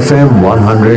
FM 100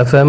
FM,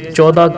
14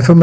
FM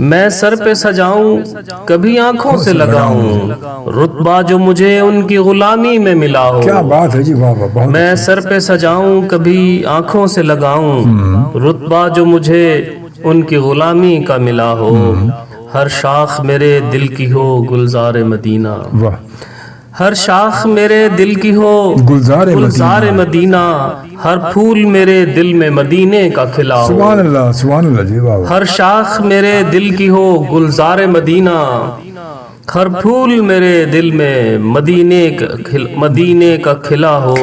میں سر پہ سجاؤں کبھی آنکھوں سے لگاؤں رتبہ جو مجھے ان کی غلامی میں ملا ہو. کیا بات ہے جی، واہ واہ، بہت میں سر پہ سجاؤں کبھی آنکھوں سے لگاؤں رتبہ جو مجھے ان کی غلامی کا ملا ہو. ہر شاخ میرے دل کی ہو گلزار مدینہ، واہ، ہر شاخ میرے دل کی ہو گلزار مدینہ، ہر پھول میرے دل میں مدینے کا کھلا ہو. سبحان اللہ، سبحان اللہ جی، واہ واہ، ہر شاخ میرے دل کی ہو گلزار مدینہ، ہر پھول میرے دل میں مدینے کا کھلا ہو.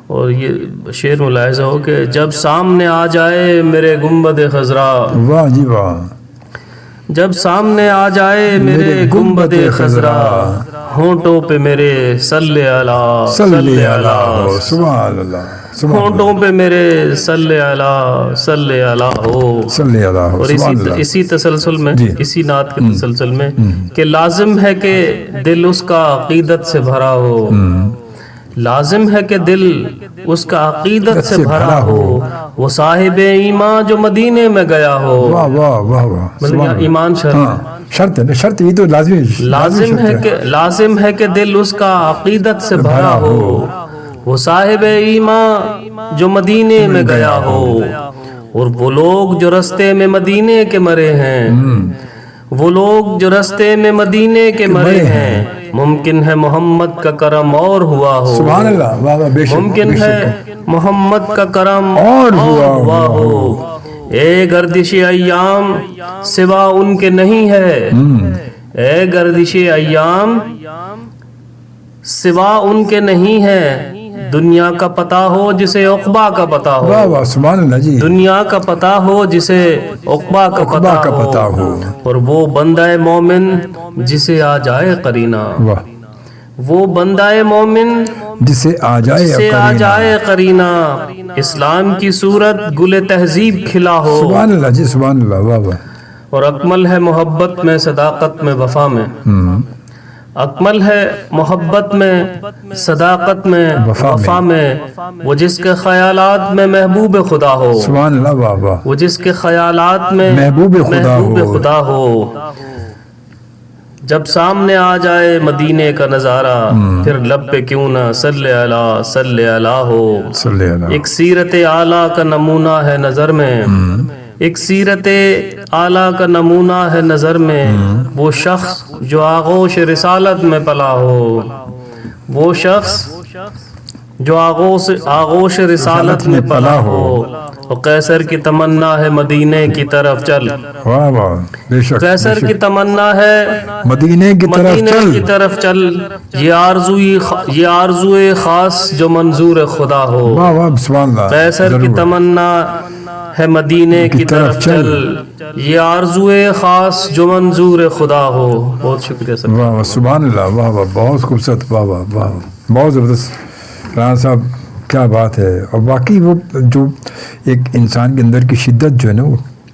اور یہ شعر ملاحظہ ہو کہ جب سامنے آ جائے میرے گنبد خضرا، واہ جی واہ، جب سامنے آ جائے میرے گنبد خضرا، ہونٹوں پہ میرے صلی اللہ صلی اللہ، سبحان اللہ، ہونٹوں پہ میرے صلی اللہ صلی اللہ ہو. صلی اللہ، اور اسی تسلسل میں، اسی نعت کے تسلسل میں کہ لازم ہے کہ دل اس کا عقیدت سے بھرا ہو، لازم ہے کہ دل اس کا عقیدت سے بھرا ہو، وہ صاحب ایمان جو مدینے میں گیا ہو. واہ واہ واہ واہ، مطلب ایمان شرط ہے، شرط یہ تو لازم ہے کہ دل اس کا عقیدت سے بھرا ہو، وہ صاحب ایمان جو مدینے میں گیا ہو. اور وہ لوگ جو رستے میں مدینے کے مرے ہیں، وہ لوگ جو رستے میں مدینے کے مرے ہیں، ممکن ہے محمد کا کرم اور ہوا ہو. سبحان اللہ، واہ واہ، بے شک، ممکن ہے محمد کا کرم اور ہوا ہو. اے گردش ایام سوا ان کے نہیں ہے، اے گردش ایام سوا ان کے نہیں ہے، دنیا کا پتہ ہو جسے عقبہ کا پتہ ہو. واہ واہ، سبحان اللہ جی، دنیا کا پتہ ہو جسے عقبہ کا پتہ ہو. اور وہ بندہ مومن جسے آ جائے قرینہ، وہ بندہ مومن جسے آ جائے قرینہ، اسلام کی صورت گل تہذیب کھلا ہو. سبحان اللہ جی، سبحان اللہ، واہ واہ. اور اکمل ہے محبت میں صداقت میں وفا میں، اکمل ہے محبت میں صداقت میں وفا میں، وہ جس کے خیالات میں محبوب خدا ہو. سبحان اللہ، واہ واہ، وہ جس کے خیالات میں محبوب خدا ہو. جب سامنے آ جائے مدینے کا نظارہ، پھر لب پہ کیوں نہ صلی اللہ ہو. ایک سیرت اعلیٰ کا نمونہ ہے نظر میں، ایک سیرت اعلیٰ کا نمونہ ہے نظر میں، وہ شخص جو آغوش رسالت میں پلا ہو، وہ شخص جو آغوش رسالت میں پلا ہو. اور قیصر کی تمنا ہے مدینے کی طرف چل، واہ واہ، بے شک، قیصر کی تمنا ہے مدینے کی طرف چل، یہ آرزوئے خاص جو منظور خدا ہو. واہ واہ، سبحان اللہ، قیصر کی تمنا ہے مدینے کی طرف چل، یہ آرزوئے خاص جو منظور خدا ہو. بہت شکریہ سر. واہ واہ، سبحان اللہ، واہ واہ، بہت خوبصورت، واہ واہ واہ، بہت زبردست رانا صاحب، کیا بات ہے. اور واقعی وہ جو ایک انسان کے اندر کی شدت جو ہے نا،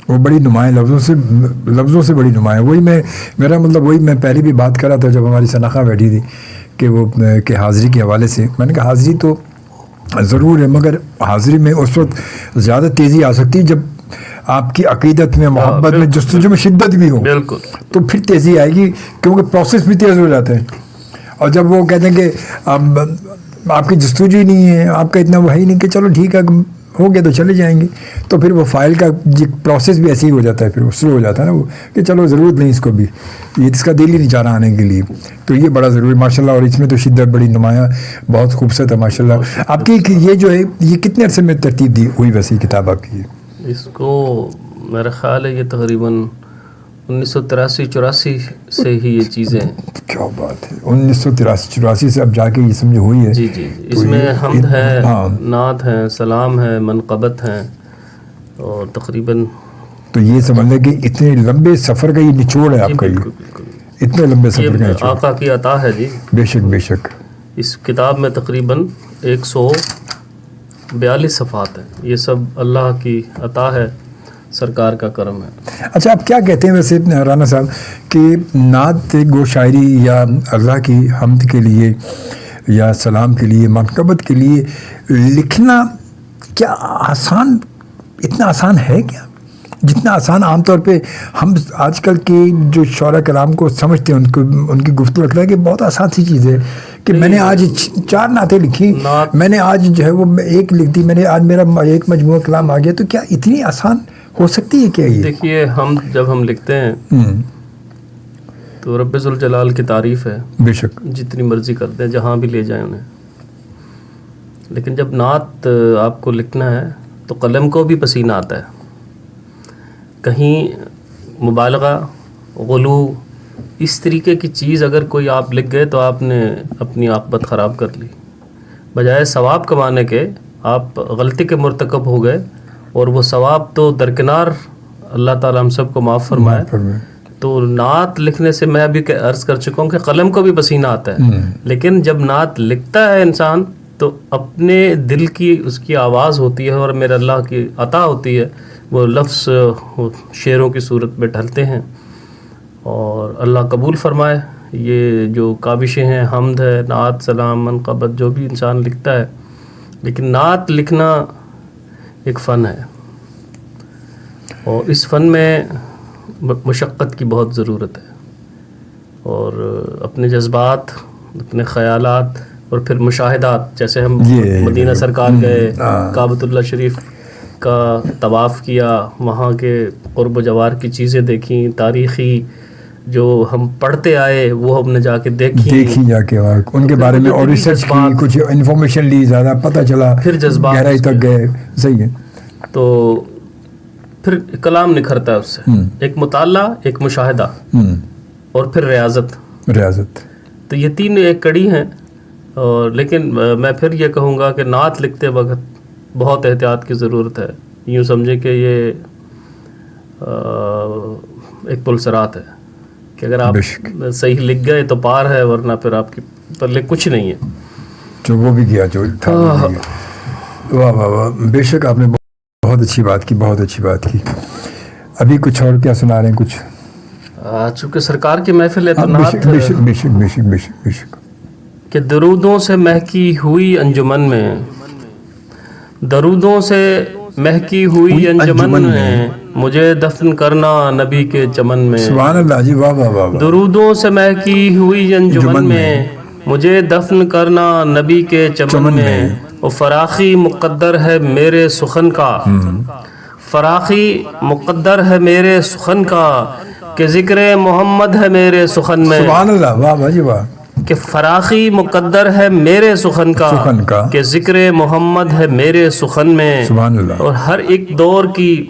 وہ بڑی نمایاں لفظوں سے بڑی نمایاں. وہی میرا مطلب وہی میں پہلے بھی بات کر رہا تھا جب ہماری سناخہ بیٹھی تھی کہ وہ کہ حاضری کے حوالے سے میں نے کہا حاضری تو ضرور ہے، مگر حاضری میں اس وقت زیادہ تیزی آ سکتی ہے جب آپ کی عقیدت میں، محبت میں، جستجو میں شدت بھی ہو، تو پھر تیزی آئے گی، کیونکہ پروسیس بھی تیز ہو جاتا ہے. اور جب وہ کہتے ہیں کہ اب آپ کی جستجو ہی نہیں ہے، آپ کا اتنا وہ ہے ہی نہیں کہ چلو ٹھیک ہے ہو گیا تو چلے جائیں گے، تو پھر وہ فائل کا پروسیس بھی ایسے ہی ہو جاتا ہے، پھر وہ سلو ہو جاتا ہے نا وہ کہ چلو ضرورت نہیں اس کو بھی، یہ اس کا دل ہی نہیں چاہ رہا آنے کے لیے. تو یہ بڑا ضروری ماشاء اللہ. اور اس میں تو شدت بڑی نمایاں، بہت خوبصورت ہے ماشاء اللہ. آپ کی یہ جو ہے یہ کتنے عرصے میں ترتیب دی ہوئی ویسے کتاب آپ کی؟ اس کو میرا خیال ہے یہ تقریباً 1983-84 سے ہی یہ چیزیں. کیا بات ہے، 1983-84 سے اب جا کے یہ سمجھ ہوئی ہے. جی جی، اس میں حمد ہے، نعت ہے، سلام ہے، منقبت ہے، اور تقریباً تو یہ سمجھ لیں کہ اتنے لمبے سفر کا یہ نچوڑ ہے آپ کا. یہ اتنے لمبے سفر کا نچوڑ آقا کی عطا ہے جی. بے شک بے شک. اس کتاب میں تقریباً 142 صفحات ہیں. یہ سب اللہ کی عطا ہے، سرکار کا کرم ہے. اچھا، آپ کیا کہتے ہیں ویسے رانا صاحب کہ نعت گو شاعری یا اللہ کی حمد کے لیے یا سلام کے لیے، منقبت کے لیے لکھنا کیا اتنا آسان ہے کیا؟ جتنا آسان عام طور پہ ہم آج کل کی جو شعراء کرام کو سمجھتے ہیں ان کی گفتگو لگتا ہے کہ بہت آسان سی چیز ہے کہ میں نے آج 4 نعتیں لکھی، میں نے آج جو ہے وہ ایک لکھ دی، میں نے آج میرا ایک مجموعہ کلام آ گیا. تو کیا اتنی آسان ہو سکتی ہے کیا یہ؟ دیکھیے جب ہم لکھتے ہیں تو رب ذوالجلال کی تعریف ہے، بے شک جتنی مرضی کرتے ہیں، جہاں بھی لے جائیں انہیں. لیکن جب نعت آپ کو لکھنا ہے تو قلم کو بھی پسینہ آتا ہے. کہیں مبالغہ، غلو، اس طریقے کی چیز اگر کوئی آپ لکھ گئے تو آپ نے اپنی عاقبت خراب کر لی. بجائے ثواب کمانے کے آپ غلطی کے مرتکب ہو گئے، اور وہ ثواب تو درکنار، اللہ تعالیٰ ہم سب کو معاف فرمائے. تو نعت لکھنے سے میں ابھی عرض کر چکا ہوں کہ قلم کو بھی پسینہ آتا ہے، لیکن جب نعت لکھتا ہے انسان تو اپنے دل کی اس کی آواز ہوتی ہے، اور میرے اللہ کی عطا ہوتی ہے، وہ لفظ شعروں کی صورت میں ڈھلتے ہیں. اور اللہ قبول فرمائے. یہ جو کاوشیں ہیں، حمد ہے، نعت، سلام، منقبت، جو بھی انسان لکھتا ہے، لیکن نعت لکھنا ایک فن ہے، اور اس فن میں مشقت کی بہت ضرورت ہے. اور اپنے جذبات، اپنے خیالات، اور پھر مشاہدات، جیسے ہم مدینہ سرکار گئے، کعبۃ اللہ شریف کا طواف کیا، وہاں کے قرب و جوار کی چیزیں دیکھیں، تاریخی جو ہم پڑھتے آئے وہ ہم نے جا کے دیکھی جا کے ان کے بارے میں، اور ریسرچ کی، کچھ انفارمیشن لی، زیادہ پتہ چلا، پھر جذبات گہرائی تک گئے. صحیح ہے. تو پھر کلام نکھرتا ہے اس سے. ایک مطالعہ، ایک مشاہدہ، اور پھر ریاضت. تو یہ 3 ایک کڑی ہیں. اور لیکن میں پھر یہ کہوں گا کہ نعت لکھتے وقت بہت احتیاط کی ضرورت ہے. یوں سمجھے کہ یہ ایک پلسرات ہے کہ اگر آپ صحیح لکھ گئے تو پار ہے، ورنہ پھر آپ کی پلے کچھ نہیں ہے. جو وہ بھی گیا جو تھا. واہ واہ واہ، بے شک آپ نے بہت اچھی بات کی، بہت اچھی بات کی. ابھی کچھ اور کیا سنا رہے ہیں؟ کچھ چونکہ سرکار کی محفل ہے تو نعت بے شک بے شک بے شک بے شک بے شک کہ درودوں سے مہکی ہوئی انجمن میں، درودوں سے مہکی ہوئی انجمن میں، مجھے دفن کرنا نبی کے چمن میں. سبحان اللہ جی، واہ واہ واہ. درودوں سے مہکی ہوئی انجمن میں، مجھے دفن کرنا نبی کے چمن میں. وہ فراخی مقدر ہے میرے سخن کا، فراخی مقدر ہے میرے سخن کا، کہ ذکر محمد ہے میرے سخن میں. سبحان اللہ، واہ واہ جی واہ. کہ فراخی مقدر ہے میرے سخن کا، کہ ذکر محمد ہے میرے سخن میں. سبحان اللہ. اور ہر ایک دور کی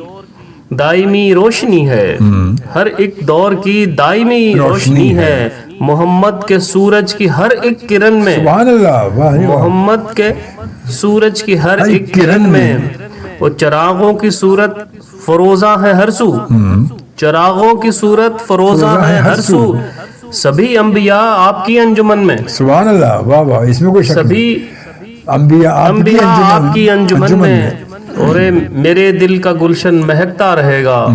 دائمی روشنی ہے، ہر ایک دور کی دائمی روشنی ہے، محمد کے سورج کی ہر ایک کرن میں. سبحان اللہ، واہ. محمد کے سورج کی ہر ایک کرن میں. وہ چراغوں کی صورت فروزاں ہے ہر سو، چراغوں کی صورت فروزاں ہے ہر سو. سبھی انبیاء آپ کی انجمن میں. سبحان اللہ، واہ واہ. اس میں کوئی شک نہیں. سبھی انبیاء آپ کی انجمن میں. اور میرے دل کا گلشن مہکتا رہے گا،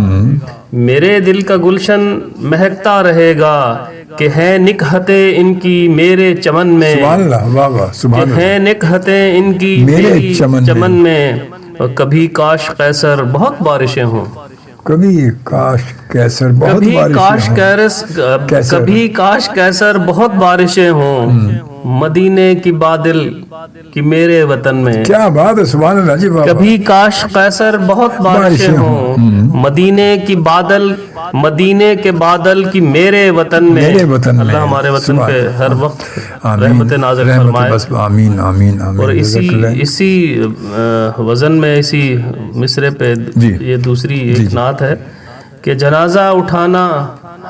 میرے دل کا گلشن مہکتا رہے گا، کہ ہیں نکہتیں ان کی میرے چمن میں. سبحان اللہ، واہ واہ. سبحان اللہ. ہیں نکہتیں ان کی میرے چمن میں. اور کبھی کاش قیصر بہت بارشیں ہوں، کبھی کاش کیسر بہت بارشیں، کبھی کاش کیسر بہت بارشیں ہوں، مدینے کی بادل کی میرے وطن میں. کیا بات ہے، سبحان اللہ جی. کبھی کاش قیصر بہت بارشیں ہوں، مدینے کی بادل، مدینے کے بادل کی میرے وطن میں. اللہ ہمارے وطن پہ ہر وقت رحمت نازل فرمائے. آمین آمین آمین. اور اسی وزن میں، اسی مصرے پہ یہ دوسری ایک نعت ہے کہ جنازہ اٹھانا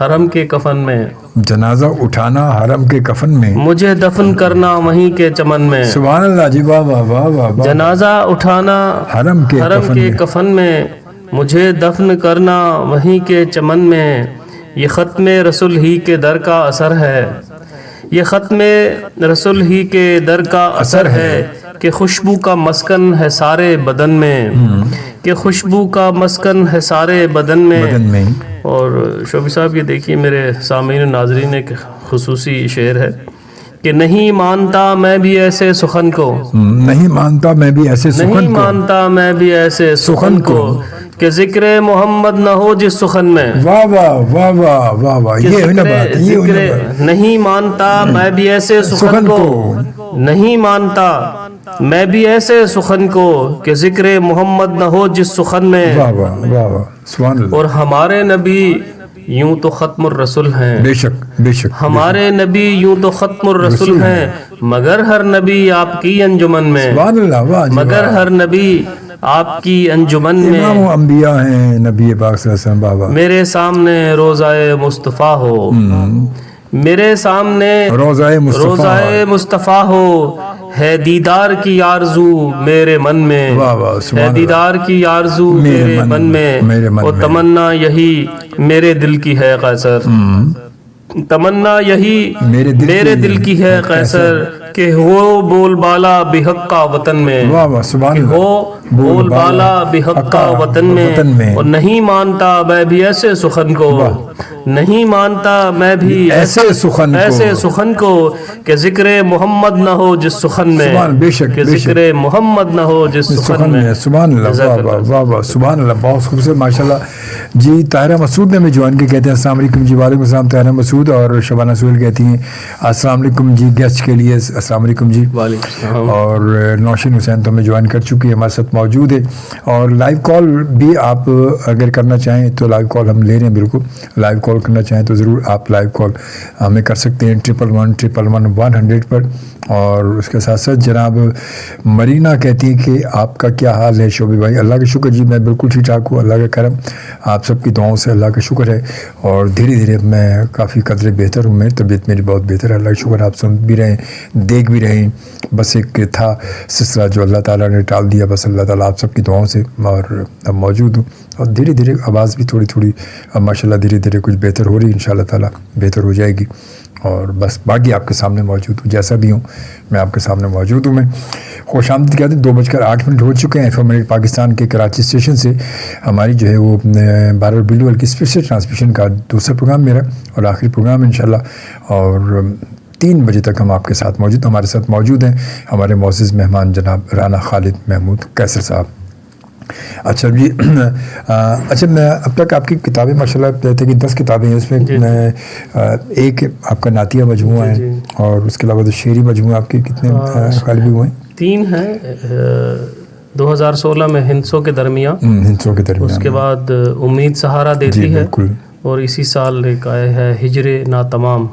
حرم کے کفن میں، جنازہ اٹھانا حرم کے کفن میں، مجھے دفن کرنا وہیں کے چمن میں. سبحان اللہ جی، واہ واہ واہ واہ. جنازہ اٹھانا حرم کے کفن میں، مجھے دفن کرنا وہیں کے چمن میں. یہ ختم رسول ہی کے در کا اثر ہے، یہ ختم رسول ہی کے در کا اثر ہے، کہ خوشبو کا مسکن ہے سارے بدن میں، کہ خوشبو کا مسکن ہے سارے بدن میں. اور شعبی صاحب یہ دیکھیے میرے سامعین و ناظرین، ایک خصوصی شعر ہے کہ نہیں مانتا میں بھی ایسے سخن کو، نہیں مانتا میں بھی ایسے سخن کو، نہیں مانتا میں بھی ایسے سخن کو، کہ ذکر محمد نہ ہو جس سخن میں. واہ واہ واہ واہ واہ واہ، یہ ہے نا بات، یہ ہے نا بات. نہیں مانتا میں بھی ایسے سخن کو، نہیں مانتا میں بھی ایسے سخن کو کہ ذکر محمد نہ ہو جس سخن میں. واہ واہ واہ واہ، سبحان اللہ. اور ہمارے نبی یوں تو ختم الرسل ہیں، بے شک بے شک. ہمارے نبی یوں تو ختم الرسل ہیں، مگر ہر نبی آپ کی انجمن میں، سبحان اللہ، واہ جی مگر واہ. ہر نبی آپ کی انجمن میں. امام انبیاء ہیں نبی پاک صلی اللہ علیہ وسلم. بابا میرے سامنے روزائے مصطفیٰ ہو، میرے سامنے روزائے مصطفیٰ مصطفیٰ ہو، ہے دیدار کی آرزو میرے من میں، واہ واہ، سبحان ہے اللہ. دیدار کی آرزو میرے من میں، میرے من اور میں. تمنا یہی میرے دل کی ہے قیصر، تمنا یہی میرے دل کی ہے قیصر کہ ہو بول بالا بحق کا وطن میں، واہ واہ، سبحان اللہ. ہو بول بالا بحق کا وطن میں. اور نہیں مانتا میں بھی ایسے سخن کو، نہیں مانتا میں بھی ایسے سخن کو، ایسے سخن کو کہ ذکر محمد نہ ہو جس سخن میں، سبحان، بے شک کہ بے شک. ذکر محمد نہ ہو جس سخن میں. سبحان اللہ، واہ واہ واہ واہ، سبحان اللہ، بہت خوبصورت ماشاء اللہ. جی طاہرہ مسعود نے ہمیں جوائن کے کہتے ہیں السلام علیکم. جی وعلیکم السلام طاہرہ مسعود. اور شبانہ سہیل کہتی ہیں السلام علیکم جی گیسٹ کے لیے. السلام علیکم جی. وعلیکم السلام. اور نوشین حسین تو ہمیں جوائن کر چکی ہے، ہمارے ساتھ موجود ہے. اور لائیو کال بھی آپ اگر کرنا چاہیں تو لائیو کال ہم لے رہے ہیں، بالکل لائیو کال کرنا چاہیں تو ضرور آپ لائیو کال ہمیں کر سکتے ہیں 11111 پر. اور اس کے ساتھ ساتھ جناب مرینا کہتی ہیں کہ آپ کا کیا حال ہے شعبے بھائی؟ اللہ کا شکر جی، میں بالکل ٹھیک ٹھاک ہوں، اللہ کا کرم، آپ سب کی دعاؤں سے اللہ کا شکر ہے. اور دھیرے دھیرے میں کافی قدرے بہتر ہوں، میری طبیعت میری بہت بہتر ہے، اللہ کا شکر. آپ سن بھی رہے ہیں، دیکھ بھی رہے ہیں. بس ایک تھا سلسلہ جو اللہ تعالیٰ نے ٹال دیا، بس اللہ تعالیٰ آپ سب کی دعاؤں سے، اور اب موجود ہوں. اور دھیرے دھیرے آواز بھی تھوڑی تھوڑی ماشاء اللہ دھیرے دھیرے کچھ بہتر ہو رہی ہے، انشاءاللہ تعالیٰ بہتر ہو جائے گی. اور بس باقی آپ کے سامنے موجود ہوں، جیسا بھی ہوں میں آپ کے سامنے موجود ہوں. میں خوش آمدید کہتے ہیں. 2:08 ہو چکے ہیں. FM پاکستان کے کراچی اسٹیشن سے ہماری جو ہے وہ 12 بلیول کی اسپیشل ٹرانسمیشن کا دوسرا پروگرام میرا اور آخری پروگرام انشاءاللہ. اور 3 بجے تک ہم آپ کے ساتھ موجود. ہمارے ساتھ موجود ہیں ہمارے معزز مہمان جناب رانا خالد محمود قیصر صاحب. اچھا جی، اچھا میں اب تک آپ کی کتابیں ماشاء اللہ کہتے کہ 10 کتابیں ہیں، اس میں ایک آپ کا نعتیہ مجموعہ ہے، اور اس کے علاوہ تو شعری مجموعہ آپ کے کتنے غالبی ہوئے ہیں؟ 3 ہیں. 2016 میں ہندسوں کے درمیان، ہندسوں کے درمیان، اس کے بعد امید سہارا دیتی ہے، اور اسی سال ایک آئے ہے ہجر ناتمام.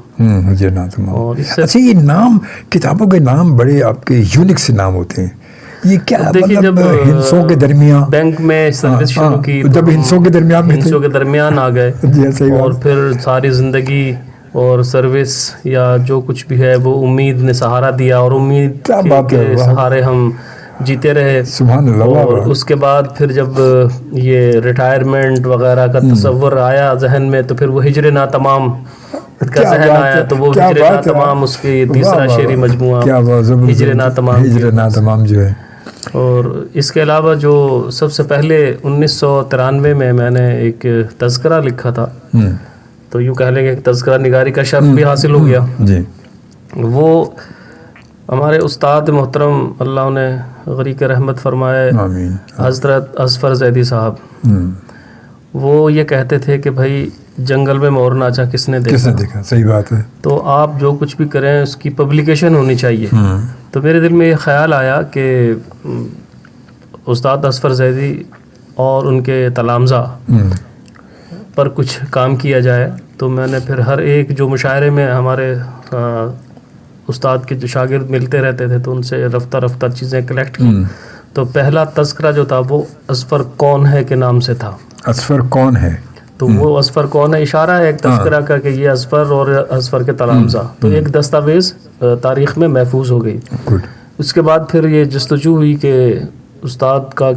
ہجر ناتمام. اچھا یہ نام، کتابوں کے نام بڑے آپ کے یونک سے نام ہوتے ہیں. یہ کیا مطلب ہندسوں کے درمیان بینک میں سروس شروع کی، جب ہندسوں کے درمیان آ گئے، اور پھر ساری زندگی اور سروس یا جو کچھ بھی ہے وہ امید نے سہارا دیا، اور امید کے سہارے ہم جیتے رہے. سبحان اللہ. اور اس کے بعد پھر جب یہ ریٹائرمنٹ وغیرہ کا تصور آیا ذہن میں، تو پھر وہ ہجر ناتمام کا ذہن آیا، تو وہ ہجر ناتمام اس کی تیسرا شعری مجموعہ ہجر ناتمام جو ہے. اور اس کے علاوہ جو سب سے پہلے 1993 میں میں نے ایک تذکرہ لکھا تھا، تو یوں کہہ لیں گے تذکرہ نگاری کا شرف بھی حاصل ہو گیا. وہ ہمارے استاد محترم اللہ انہیں غریق رحمت فرمائے حضرت اظفر زیدی صاحب، وہ یہ کہتے تھے کہ بھائی جنگل میں مور ناچا کس نے دیکھا. صحیح بات ہے. تو آپ جو کچھ بھی کریں اس کی پبلیکیشن ہونی چاہیے. تو میرے دل میں یہ خیال آیا کہ استاد اظفر زیدی اور ان کے تلامذہ پر کچھ کام کیا جائے. تو میں نے پھر ہر ایک جو مشاعرے میں ہمارے استاد کے جو شاگرد ملتے رہتے تھے، تو ان سے رفتہ رفتہ چیزیں کلیکٹ کی. تو پہلا تذکرہ جو تھا وہ اظفر کون ہے کے نام سے تھا. اظفر کون ہے؟ تو وہ اظفر کون ہے اشارہ ہے ایک تذکرہ کا کہ یہ اظفر اور اظفر کے تلامذہ. تو ایک دستاویز تاریخ میں محفوظ ہو گئی. اس کے بعد پھر یہ جستجو ہوئی کہ استاد کا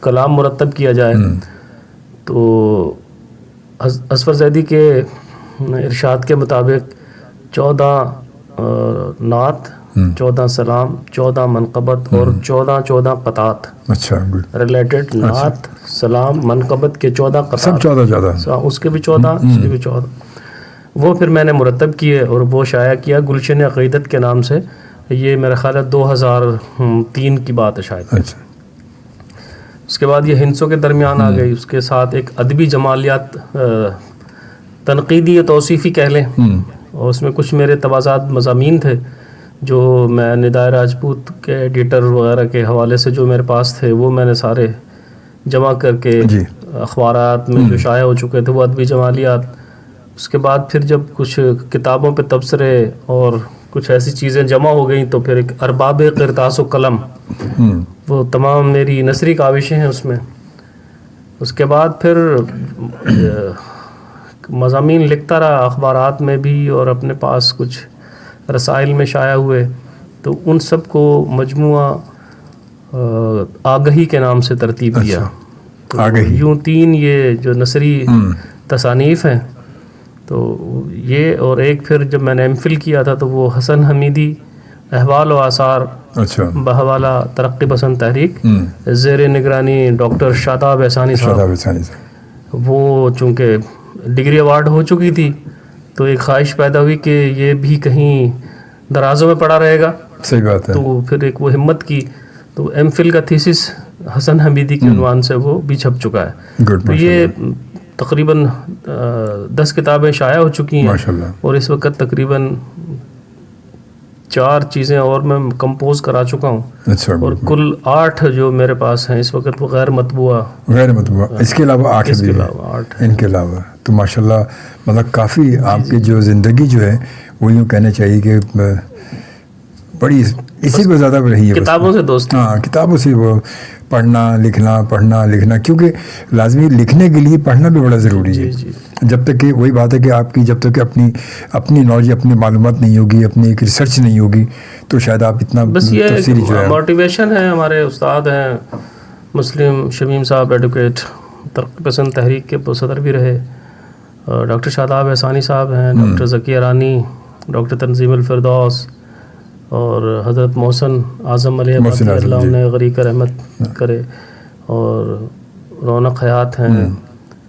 کلام مرتب کیا جائے. تو اظفر زیدی کے ارشاد کے مطابق 14 نعت، 14 سلام، 14 منقبت اور 14 قطعات. اچھا، ریلیٹڈ نعت، سلام، منقبت کے 14 قطعات، سب 14 اس کے بھی 14، اس کے بھی 14. وہ پھر میں نے مرتب کیے اور وہ شائع کیا گلشن عقیدت کے نام سے. یہ میرا خیال ہے 2003 کی بات ہے شاید. اس کے بعد یہ ہندسوں کے درمیان آ گئی، اس کے ساتھ ایک ادبی جمالیات تنقیدی یا توصیفی کہہ لیں، اور اس میں کچھ میرے تبازات مضامین تھے جو میں ندائے راجپوت کے ایڈیٹر وغیرہ کے حوالے سے جو میرے پاس تھے وہ میں نے سارے جمع کر کے اخبارات میں جو شائع ہو چکے تھے وہ ادبی جمالیات. اس کے بعد پھر جب کچھ کتابوں پہ تبصرے اور کچھ ایسی چیزیں جمع ہو گئیں تو پھر ایک ارباب قرطاس و قلم، وہ تمام میری نثری کاوشیں ہیں اس میں. اس کے بعد پھر مضامین لکھتا رہا اخبارات میں بھی اور اپنے پاس کچھ رسائل میں شائع ہوئے، تو ان سب کو مجموعہ آگہی کے نام سے ترتیب دیا. آگہی یوں 3 یہ جو نثری تصانیف ہیں، تو یہ اور ایک پھر جب میں نے ایم فل کیا تھا تو وہ حسن حمیدی احوال و آثار بحوالہ ترقی پسند تحریک زیر نگرانی ڈاکٹر شاداب احسانی صاحب، وہ چونکہ ڈگری ایوارڈ ہو چکی تھی تو ایک خواہش پیدا ہوئی کہ یہ بھی کہیں درازوں میں پڑا رہے گا. صحیح بات ہے. تو پھر ایک وہ ہمت کی تو ایم فل کا تھیسس حسن حمیدی کے عنوان سے وہ بھی چھپ چکا ہے. تو یہ تقریباً 10 کتابیں شائع ہو چکی ہیں اور اس وقت تقریباً 4 چیزیں اور میں کمپوز کرا چکا ہوں. اور کل 8 جو میرے پاس ہیں اس وقت وہ غیر مطبوعہ. اس کے علاوہ 8 بھی ہیں ان کے علاوہ. تو ماشاءاللہ مطلب کافی آپ کی جو زندگی جو ہے وہ یوں کہنا چاہیے کہ بڑی اسی پہ زیادہ رہی ہے. کتابوں سے دوستی. ہاں کتابوں سے وہ پڑھنا لکھنا کیونکہ لازمی لکھنے کے لیے پڑھنا بھی بڑا ضروری ہے. جب تک کہ وہی بات ہے کہ آپ کی جب تک کہ اپنی نالج اپنی معلومات نہیں ہوگی اپنی ایک ریسرچ نہیں ہوگی تو شاید آپ اتنا بس یہ موٹیویشن ہے. ہمارے استاد ہیں مسلم شمیم صاحب ایڈوکیٹ ترقی پسند تحریک کے صدر بھی رہے، ڈاکٹر شاداب احسانی صاحب ہیں، ڈاکٹر ذکی ارانی، ڈاکٹر تنظیم الفردوس اور حضرت محسن اعظم علیہ اللہ انہیں غریق رحمت کرے، اور رونق حیات ہیں،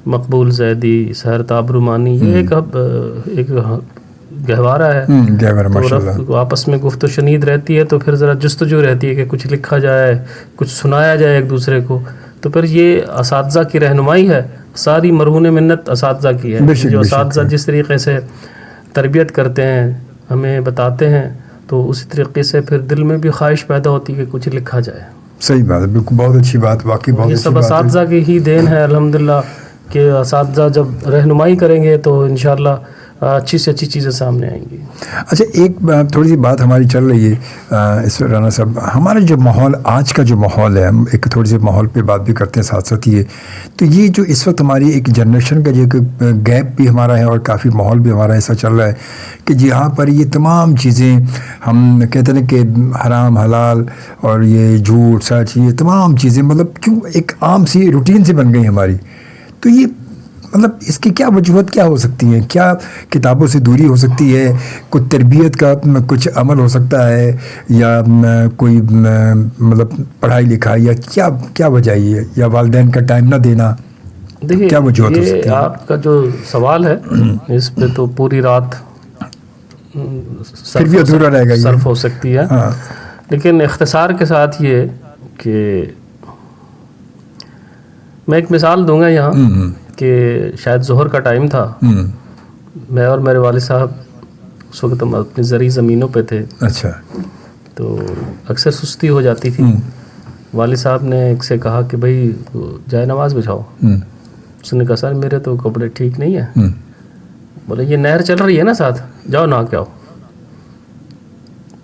مقبول زیدی، سحر تاب رومانی. یہ ایک گہوارہ ہے. تو آپس میں گفت و شنید رہتی ہے تو پھر ذرا جستجو رہتی ہے کہ کچھ لکھا جائے کچھ سنایا جائے ایک دوسرے کو. تو پھر یہ اساتذہ کی رہنمائی ہے، ساری مرہون منت اساتذہ کی ہے. جو اساتذہ جس طریقے سے تربیت کرتے ہیں ہمیں بتاتے ہیں تو اسی طریقے سے پھر دل میں بھی خواہش پیدا ہوتی ہے کہ کچھ لکھا جائے. صحیح بات ہے، بالکل بہت اچھی بات، واقعی بہت یہ سب اساتذہ کی ہی دین ہے الحمدللہ کہ اساتذہ جب رہنمائی کریں گے تو انشاءاللہ اچھی سے اچھی چیزیں سامنے آئیں گی. اچھا ایک تھوڑی سی بات ہماری چل رہی ہے اس وقت رانا صاحب، ہمارا جو ماحول آج کا جو ماحول ہے، ہم ایک تھوڑی سی ماحول پہ بات بھی کرتے ہیں ساتھ ساتھ یہ، تو یہ جو اس وقت ہماری ایک جنریشن کا جو گیپ بھی ہمارا ہے اور کافی ماحول بھی ہمارا ایسا چل رہا ہے کہ جہاں پر یہ تمام چیزیں ہم کہتے ہیں کہ حرام حلال اور یہ جھوٹ سچ یہ تمام چیزیں مطلب کیوں ایک عام سی روٹین سے بن گئی ہماری. تو یہ مطلب اس کی کیا وجوہات کیا ہو سکتی ہیں؟ کیا کتابوں سے دوری ہو سکتی ہے، کچھ تربیت کا کچھ عمل ہو سکتا ہے، یا کوئی مطلب پڑھائی لکھائی، یا کیا وجہ ہے، یا والدین کا ٹائم نہ دینا؟ دیکھیے کیا وجوہات ہو سکتی ہیں؟ آپ کا جو سوال ہے اس پہ تو پوری رات پھر بھی ادھورا رہے گا، صرف ہو سکتی ہے. لیکن اختصار کے ساتھ یہ کہ میں ایک مثال دوں گا یہاں کہ شاید ظہر کا ٹائم تھا، میں اور میرے والد صاحب اس وقت ہم اپنی زرعی زمینوں پہ تھے. اچھا. تو اکثر سستی ہو جاتی تھی. والد صاحب نے ایک سے کہا کہ بھائی جائے نماز بچھاؤ. اس نے کہا سر میرے تو کپڑے ٹھیک نہیں ہیں. بولے یہ نہر چل رہی ہے نا ساتھ، جاؤ نہا کے آؤ.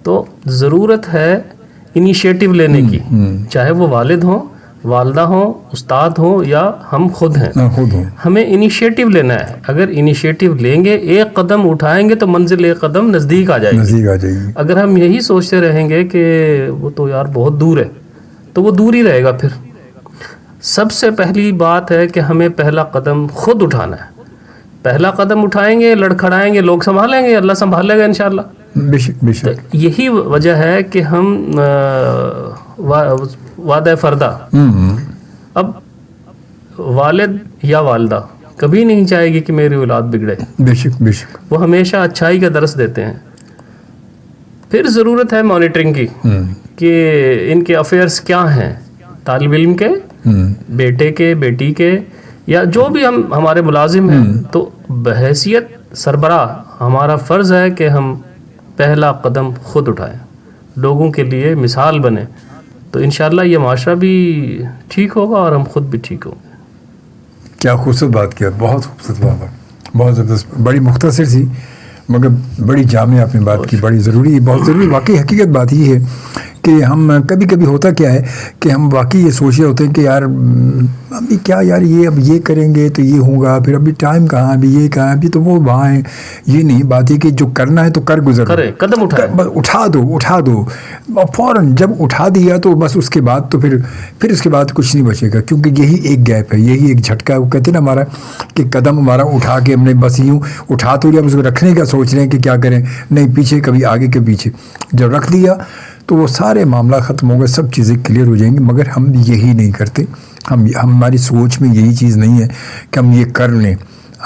تو ضرورت ہے انیشیٹو لینے کی، چاہے وہ والد ہوں، والدہ ہوں، استاد ہوں یا ہم خود ہیں. ہمیں انیشیٹو لینا ہے. اگر انیشیٹو لیں گے، ایک قدم اٹھائیں گے تو منزل ایک قدم نزدیک آ جائے گی. اگر ہم یہی سوچتے رہیں گے کہ وہ تو یار بہت دور ہے تو وہ دور ہی رہے گا. پھر سب سے پہلی بات ہے کہ ہمیں پہلا قدم خود اٹھانا ہے. پہلا قدم اٹھائیں گے، لڑکھڑائیں گے، لوگ سنبھالیں گے، اللہ سنبھال لے گا انشاءاللہ. یہی وجہ ہے کہ ہم وعدہ فردہ، اب والد یا والدہ کبھی نہیں چاہے گی کہ میری اولاد بگڑے. بے شک بے شک. وہ ہمیشہ اچھائی کا درس دیتے ہیں. پھر ضرورت ہے مانیٹرنگ کی کہ ان کے افیئرس کیا ہیں، طالب علم کے بیٹے کے، بیٹی کے، یا جو بھی ہمارے ملازم ہیں، تو بحیثیت سربراہ ہمارا فرض ہے کہ ہم پہلا قدم خود اٹھائیں، لوگوں کے لیے مثال بنیں، تو انشاءاللہ یہ معاشرہ بھی ٹھیک ہوگا اور ہم خود بھی ٹھیک ہوں گے۔ کیا خوبصورت بات کیا، بہت خوبصورت بات ہے، بہت زبردست، بڑی مختصر سی مگر بڑی جامع آپ نے بات کی، بڑی ضروری، بہت ضروری، واقعی حقیقت بات یہ ہے کہ ہم کبھی کبھی ہوتا کیا ہے کہ ہم واقعی یہ سوچ رہے ہوتے ہیں کہ یار ابھی کیا یار یہ اب یہ کریں گے تو یہ ہوگا، پھر ابھی ٹائم کہاں، ابھی یہ کہاں، ابھی تو وہ وہاں ہیں، یہ نہیں، بات یہ کہ جو کرنا ہے تو کر گزر، قدم اٹھا دو اور فوراً جب اٹھا دیا تو بس اس کے بعد تو پھر اس کے بعد کچھ نہیں بچے گا، کیونکہ یہی ایک گیپ ہے، یہی ایک جھٹکا ہے، وہ کہتے ہیں نا ہمارا کہ قدم ہمارا اٹھا کے ہم نے بس یوں اٹھا تو لیا، اس کو رکھنے کا سوچ رہے ہیں کہ کیا کریں، نہیں، پیچھے کبھی آگے کے پیچھے، جب رکھ دیا تو وہ سارے معاملہ ختم ہو گئے، سب چیزیں کلیئر ہو جائیں گی، مگر ہم یہی نہیں کرتے، ہماری سوچ میں یہی چیز نہیں ہے کہ ہم یہ کر لیں،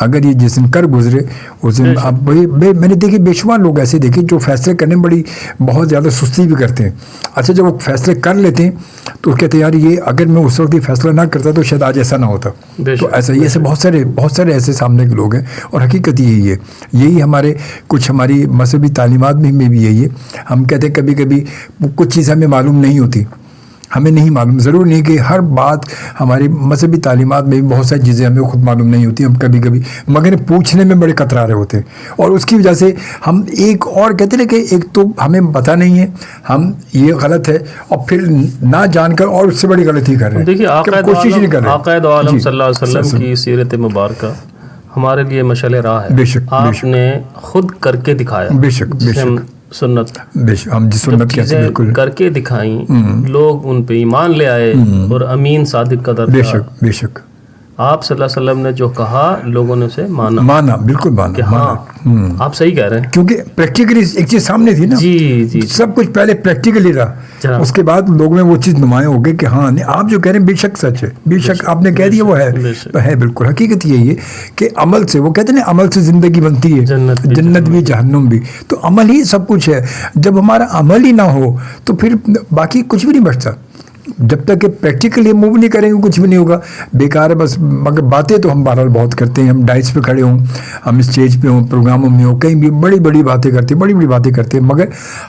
اگر یہ جس دن کر گزرے اس دن اب میں نے دیکھی بے شمار لوگ ایسے دیکھے جو فیصلے کرنے میں بہت زیادہ سستی بھی کرتے ہیں، اچھا جب وہ فیصلے کر لیتے ہیں تو کہتے ہیں یار یہ اگر میں اس وقت یہ فیصلہ نہ کرتا تو شاید آج ایسا نہ ہوتا، تو ایسا یہ ایسے بہت سارے ایسے سامنے کے لوگ ہیں، اور حقیقت یہی ہے، یہی ہماری مذہبی تعلیمات میں بھی یہی ہے، ہم کہتے ہیں کبھی کبھی کچھ چیزیں ہمیں معلوم نہیں ہوتی، ہمیں نہیں معلوم، ضرور نہیں کہ ہر بات ہماری مذہبی تعلیمات میں بھی بہت ساری چیزیں ہمیں خود معلوم نہیں ہوتی، ہم کبھی کبھی مگر پوچھنے میں بڑے کترا رہے ہوتے ہیں، اور اس کی وجہ سے ہم ایک اور کہتے ہیں کہ ایک تو ہمیں پتہ نہیں ہے، ہم یہ غلط ہے، اور پھر نہ جان کر اور اس سے بڑی غلطی کر رہے ہیں۔ دیکھیے کوشش نہیں کر رہے، آقائد عالم صلی اللہ علیہ وسلم کی سیرت مبارکہ ہمارے لیے مشعل راہ ہے، بے شک، آپ نے خود کر کے دکھایا، بے شک، بے شک، سنت، ہم جس سنت کہتے ہیں بالکل کر کے دکھائیں، لوگ ان پہ ایمان لے آئے اور امین صادق کا درجہ، بے شک، بے شک، آپ صلی اللہ علیہ وسلم نے جو کہا لوگوں نے اسے مانا، بالکل کہ ہاں آپ صحیح کہہ رہے ہیں، کیونکہ پریکٹیکلی ایک چیز سامنے تھی نا، جی سب کچھ پہلے پریکٹیکلی رہا، اس کے بعد لوگوں میں وہ چیز نمایاں ہو گئی کہ ہاں آپ جو کہہ رہے ہیں بے شک سچ ہے، بے شک آپ نے کہہ دیا وہ ہے بالکل، حقیقت یہی ہے کہ عمل سے، وہ کہتے ہیں نا عمل سے زندگی بنتی ہے، جنت بھی جہنم بھی، تو عمل ہی سب کچھ ہے، جب ہمارا عمل ہی نہ ہو تو پھر باقی کچھ بھی نہیں بچتا، جب تک کہ پریکٹیکلی موو نہیں کریں گے کچھ بھی نہیں ہوگا، بیکار ہے بس، مگر باتیں تو ہم بہرحال بہت کرتے ہیں، ہم ڈائٹس پہ کھڑے ہوں، ہم اسٹیج پہ ہوں، پروگراموں میں ہوں، کہیں بھی بڑی باتیں کرتے ہیں، مگر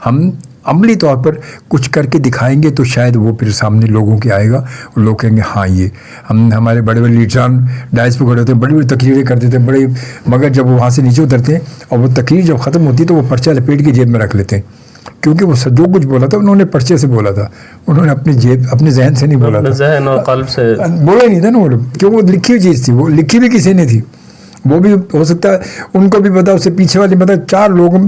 ہم عملی طور پر کچھ کر کے دکھائیں گے تو شاید وہ پھر سامنے لوگوں کے آئے گا اور لوگ کہیں گے ہاں یہ ہمارے بڑے لیڈران ڈائس پہ کھڑے ہوتے ہیں، بڑی تقریریں کرتے تھے مگر جب وہ وہاں سے نیچے اترتے ہیں اور وہ تقریر جب ختم ہوتی ہے تو وہ پرچہ لپیٹ کے جیب میں رکھ لیتے ہیں، کیونکہ وہ جو کچھ بولا تھا انہوں نے پرچے سے بولا تھا، انہوں نے اپنے ذہن سے نہیں بولا تھا، ذہن اور قلب سے بولا نہیں تھا نا، وہ کیوں وہ لکھی ہوئی چیز تھی، وہ لکھی بھی کسی نے تھی، وہ بھی ہو سکتا ہے ان کو بھی پتا، اس سے پیچھے والے پتا، 4 لوگوں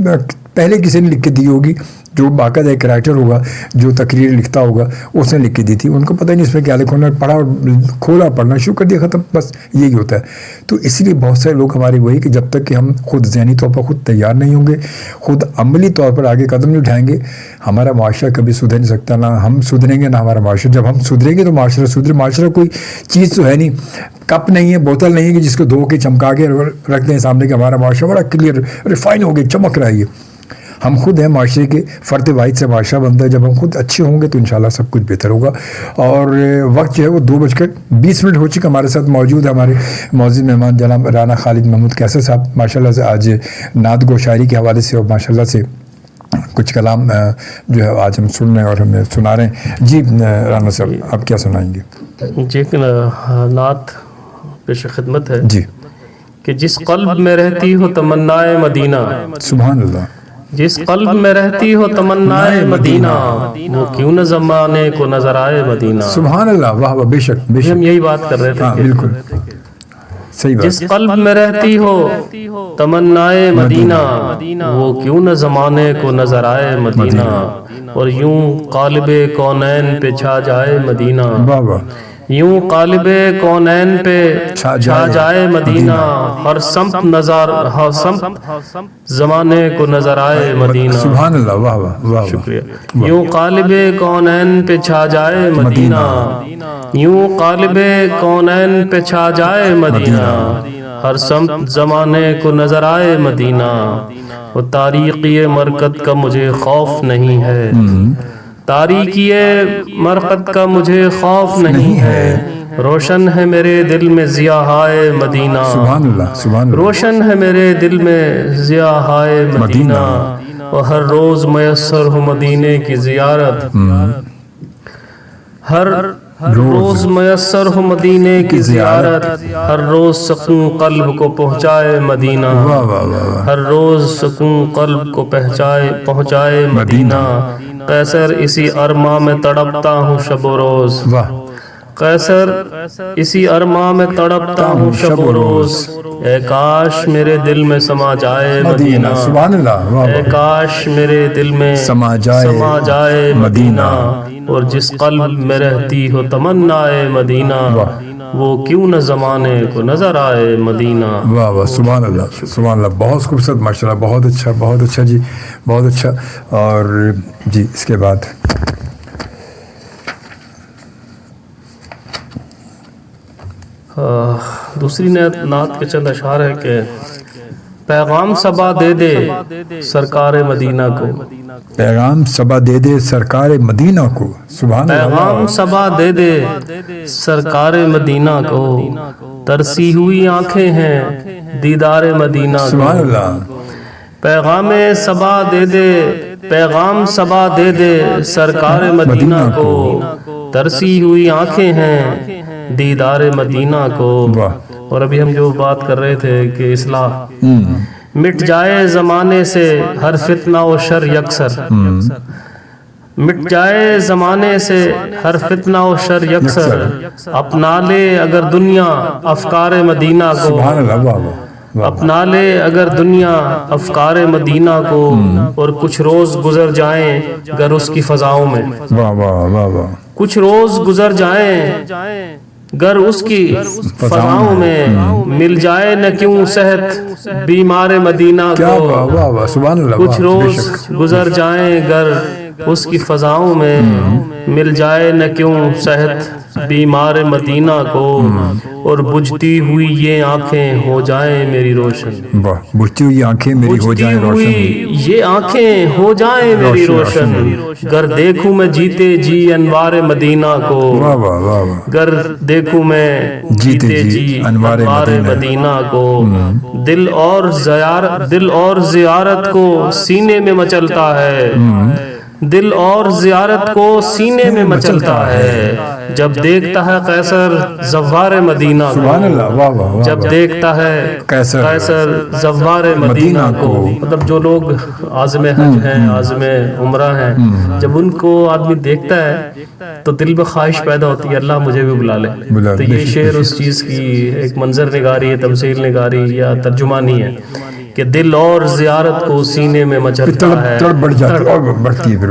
پہلے کسی نے لکھ کے دی ہوگی، جو باقاعدہ ایک رائٹر ہوگا جو تقریر لکھتا ہوگا اس نے لکھ کے دی تھی، ان کو پتہ نہیں اس میں کیا لکھا، انہوں نے پڑھا، کھولا، پڑھنا شروع کر دیا، ختم، بس یہی ہوتا ہے۔ تو اس لیے بہت سارے لوگ ہمارے وہی کہ جب تک کہ ہم خود ذہنی طور پر خود تیار نہیں ہوں گے، خود عملی طور پر آگے قدم نہیں اٹھائیں گے، ہمارا معاشرہ کبھی سدھر نہیں سکتا، نہ ہم سدھریں گے نہ ہمارا معاشرہ، جب ہم سدھریں گے تو معاشرہ سدھرے، معاشرہ کوئی چیز تو ہے نہیں، کپ نہیں ہے، بوتل نہیں ہے کہ جس کو دھو کے چمکا کے رکھ دیں سامنے، کہ ہمارا معاشرہ بڑا کلیئر ریفائن ہو گیا، چمک رہا ہے، ہم خود ہیں معاشرے کے فرد واحد سے معاشرہ بنتا ہے، جب ہم خود اچھے ہوں گے تو انشاءاللہ سب کچھ بہتر ہوگا۔ اور وقت جو ہے وہ 2:20 ہو چکا، ہمارے ساتھ موجود ہے ہمارے معزز مہمان جناب رانا خالد محمود کیسر صاحب، ماشاءاللہ سے آج نعت گو شاعری کے حوالے سے اور ماشاءاللہ سے کچھ کلام جو ہے آج ہم سن رہے ہیں اور ہمیں سنا رہے ہیں۔ جی رانا صاحب آپ کیا سنائیں گے؟ جی نعت پیش خدمت ہے جی کہ جس قلب میں رہتی ہو تمنائے مدینہ، سبحان اللہ، جس قلب میں رہتی ہو تمنائے مدینہ، وہ کیوں نہ زمانے کو نظر آئے مدینہ۔ سبحان اللہ، واہ واہ، بے شک بے شک، ہم یہی بات کر رہے تھے، بالکل صحیح بات، جس قلب میں رہتی ہو تمنائے مدینہ، وہ کیوں نہ زمانے کو نظر آئے مدینہ، اور یوں قالب کونین پہ چھا جائے مدینہ، واہ واہ، یوں قالب کونین پہ چھا جائے مدینہ، ہر سمت زمانے کو نظر آئے مدینہ۔ سبحان اللہ، واہ واہ واہ، شکریہ۔ یوں قالب کونین پہ چھا جائے مدینہ، یوں قالب کونین پہ چھا جائے مدینہ، ہر سمت زمانے کو نظر آئے مدینہ، وہ تاریخی مرکز کا مجھے خوف نہیں ہے، تاریکی مرقد کا مجھے خوف نہیں ہے، روشن ہے میرے دل میں ضیاء مدینہ، سبحان اللہ سبحان اللہ، روشن ہے میرے دل میں ضیاء مدینہ، اور ہر روز میسر ہو مدینے کی زیارت، ہر روز میسر ہو مدینے کی زیارت، ہر روز سکون قلب کو پہنچائے مدینہ، ہر روز سکون قلب کو پہنچائے مدینہ، قیصر اسی ارماں میں تڑپتا ہوں شب و روز، قیصر اسی ارماں میں تڑپتا ہوں شب و روز، اے کاش میرے دل میں سما جائے مدینہ، سبحان اللہ، اے کاش میرے دل میں سما جائے مدینہ، اور جس قلب میں رہتی ہو تمنا مدینہ، وہ کیوں نہ زمانے کو نظر آئے مدینہ۔ واہ واہ سبحان اللہ سبحان اللہ، بہت خوبصورت ماشاءاللہ، بہت اچھا جی، بہت اچھا۔ اور جی اس کے بعد دوسری نعت کے چند اشعار ہے کہ پیغام صبا دے دے سرکار مدینہ کو، پیغام صبا دے دے سرکار مدینہ کو، سبحان اللہ، پیغام صبا دے دے سرکار مدینہ کو، ترسی ہوئی آنکھیں ہیں دیدار مدینہ کو، سبحان اللہ، پیغام صبا دے دے، پیغام صبا دے دے سرکار مدینہ کو، ترسی ہوئی آنکھیں ہیں دیدار مدینہ کو۔ اور ابھی ہم جو بات کر رہے تھے کہ اصلاح، مٹ جائے زمانے سے ہر فتنہ و شر یکسر، مٹ جائے زمانے سے ہر فتنہ و شر یکسر، اپنا لے اگر دنیا افکار مدینہ کو، سبحان اللہ، واہ واہ، اپنا لے اگر دنیا افکار مدینہ کو، اور کچھ روز گزر جائیں گر اس کی فضاؤں میں، واہ واہ واہ واہ، کچھ روز گزر جائیں گر اس کی فضاؤں میں، مل جائے نہ کیوں صحت بیمار مدینہ کیا کو، واہ واہ واہ سبحان اللہ، کچھ روز گزر جائیں گر اس کی فضاؤں میں، مل جائے نہ کیوں صحت بیمار مدینہ کو، اور بجھتی ہوئی یہ آنکھیں ہو جائیں میری روشن، واہ، بجھتی ہوئی آنکھیں میری ہو جائیں روشن، یہ آنکھیں ہو جائیں میری روشن، گر دیکھوں میں جیتے جی انوار مدینہ کو، واہ واہ واہ واہ، گر دیکھوں میں جیتے جی انوار مدینہ کو، دل اور زیارت کو سینے میں مچلتا ہے، دل اور زیارت کو سینے میں مچلتا ہے، جب دیکھتا ہے قیصر زوار مدینہ کو، سبحان اللہ، واہ واہ واہ، جب دیکھتا ہے قیصر زوار مدینہ کو، مطلب جو لوگ عازم حج ہیں، عازم عمرہ ہیں، جب ان کو آدمی دیکھتا ہے تو دل میں خواہش پیدا ہوتی ہے اللہ مجھے بھی بلا لے۔ تو یہ شعر اس چیز کی ایک منظر نگاری ہے، تمثیل نگاری یا ترجمانی ہے کہ دل اور زیارت کو سینے میں مچلتا ہے،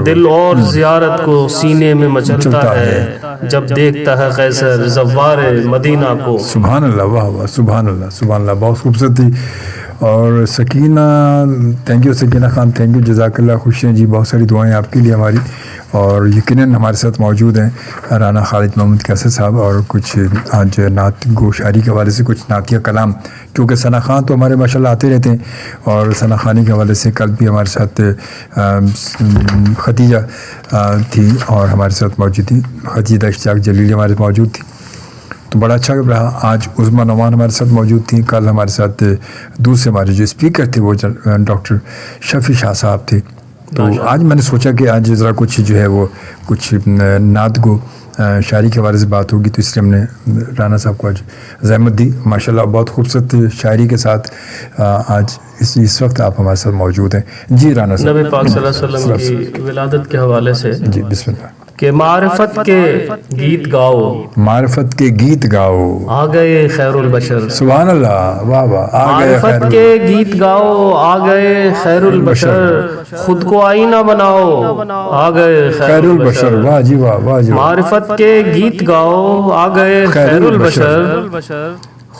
دل اور زیارت کو سینے میں مچلتا ہے، جب دیکھتا ہے قیصر زوار مدینہ کو۔ سبحان اللہ، واہ واہ سبحان اللہ سبحان اللہ، بہت خوبصورت تھی۔ اور Sakina, thank you Sakina Khan, thank you, جزاک اللہ، خوشیاں جی، بہت ساری دعائیں آپ کے لیے ہماری، اور یقیناً ہمارے ساتھ موجود ہیں رانا خالد محمد قیصر صاحب، اور کچھ آج نعت گو شاعری کے حوالے سے کچھ نعتیہ کلام، کیونکہ ثنا خان تو ہمارے ماشاءاللہ آتے رہتے ہیں، اور ثنا خانی کے حوالے سے کل بھی ہمارے ساتھ ختیجہ تھی اور ہمارے ساتھ موجود تھی، ختیجہ اشتیاق جلیلی ہمارے موجود تھی، تو بڑا اچھا رہا۔ آج عظمیٰ نعمان ہمارے ساتھ موجود تھیں، کل ہمارے ساتھ دوسرے ہمارے جو اسپیکر تھے وہ ڈاکٹر شفیع شاہ صاحب تھے۔ تو آج میں نے سوچا کہ آج ذرا کچھ جو ہے وہ کچھ نعت گو شاعری کے حوالے سے بات ہوگی، تو اس لیے ہم نے رانا صاحب کو آج زحمت دی، ماشاءاللہ بہت خوبصورت شاعری کے ساتھ آج اس وقت آپ ہمارے ساتھ موجود ہیں۔ جی رانا صاحب، نبی پاک صلی اللہ علیہ وسلم کی ولادت کے حوالے سے جی بسم اللہ۔ کہ معرفت کے گیت گاؤ، معرفت کے گیت گاؤ، آ گئے خیر البشر، سبحان اللہ، واہ واہ، آ گئے معرفت کے گیت گاؤ، آ گئے خیر البشر، خود کو آئینہ بناؤ، آ گئے خیر البشر، واہ جی واہ، واہ جی واہ، معرفت کے گیت گاؤ، آ گئے خیر البشر،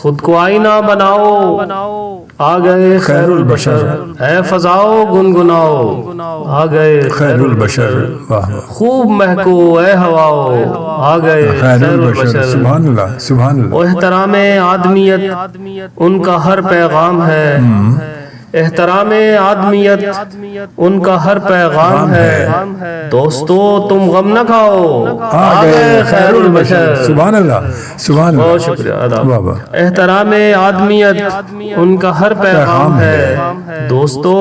خود کو آئینہ بناؤ، آ گئے خیر البشر، اے فضاؤ گنگناؤ، آ گئے خیر البشر، واہ واہ، خوب مہکو اے ہواؤ، آ گئے خیر البشر، سبحان اللہ سبحان اللہ، و احترام آدمیت ان کا ہر پیغام ہے، احترام آدمیت ان کا ہر پیغام ہے، دوستو تم غم نہ کھاؤ آ گئے خیر البشر۔ سبحان اللہ، سبحان اللہ، بہت شکریہ، آداب۔ واہ واہ۔ احترام آدمیت ان کا ہر پیغام ہے، دوستو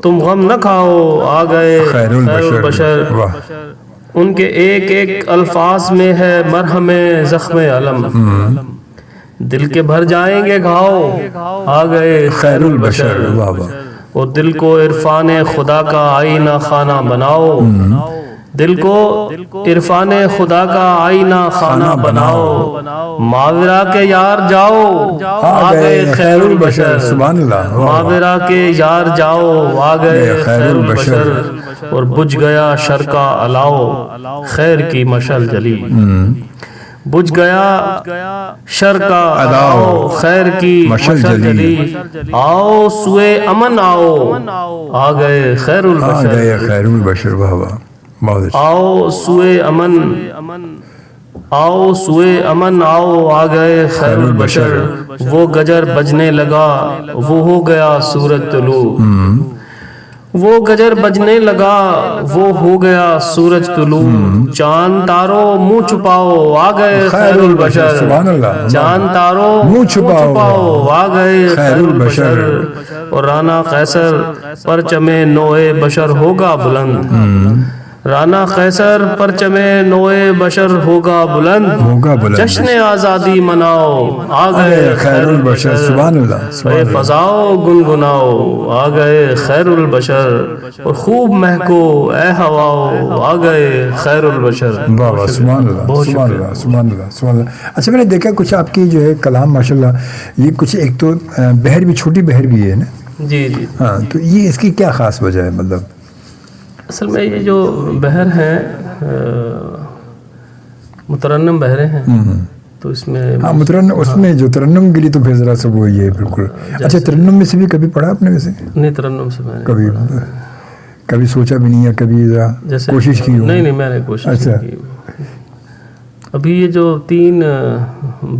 تم غم نہ کھاؤ آ گئے خیر البشر، واہ۔ ان کے ایک ایک الفاظ میں ہے مرہم زخم علم، دل کے بھر جائیں گے گھاؤ آ گئے خیر البشر۔ واہ واہ۔ اور دل کو عرفان خدا کا آئینہ خانہ بناؤ، دل کو عرفان خدا کا آئینہ خانہ بناؤ، ماورا کے یار جاؤ آ گئے خیر البشر۔ سبحان اللہ، ماورا کے یار جاؤ آ گئے خیر البشر، اور بجھ گیا شر کا الاؤ خیر کی مشعل جلی، بجھ گیا شر کا الاؤ خیر کی مشعل جلی، آؤ سوئے امن آؤ آ گئے خیر آ البشر، گئے خیر البشر، واہ واہ، بہت اچھا۔ آؤ سوئے امن، آؤ سوئے امن آؤ آ گئے خیر البشر، وہ گجر بجنے لگا وہ ہو گیا سورج طلوع، وہ گجر بجنے لگا وہ ہو گیا سورج طلوع، چاند تارو منہ چھپاؤ آ گئے خیر البشر، سبحان اللہ، چاند تارو منہ چھپاؤ آ گئے خیر البشر، اور رانا قیصر پرچم نوئے بشر ہوگا بلند، رانا قیصر پرچم نوئے بشر ہوگا بلند، جشن آزادی مناؤ آ گئے خیر البشر، سبحان اللہ، اے فضاؤ گنگناؤ آ گئے خیر البشر، اور خوب مہکو اے ہواؤ آ گئے خیر البشر۔ واہ واہ، سبحان اللہ، سبحان اللہ، سبحان اللہ، سبحان اللہ۔ اچھا، میں نے دیکھا کچھ آپ کی جو ہے کلام ماشاءاللہ، یہ کچھ ایک تو بہر بھی، چھوٹی بہر بھی ہے نا؟ جی جی، ہاں، تو یہ اس کی کیا خاص وجہ ہے؟ مطلب اصل میں یہ جو بحر ہیں مترنم بحریں ہیں، تو اس میں ہاں مترنم، اس میں جو ترنم کے لیے تو پھر ذرا سا وہ یہ بالکل۔ اچھا، ترنم میں سے بھی کبھی پڑھا آپ نے ویسے؟ نہیں، ترنم سے میں نے کبھی سوچا بھی نہیں ہے، کبھی ذرا جیسے کوشش کی ہو؟ نہیں، میں نے کوشش اچھا کی۔ ابھی یہ جو 3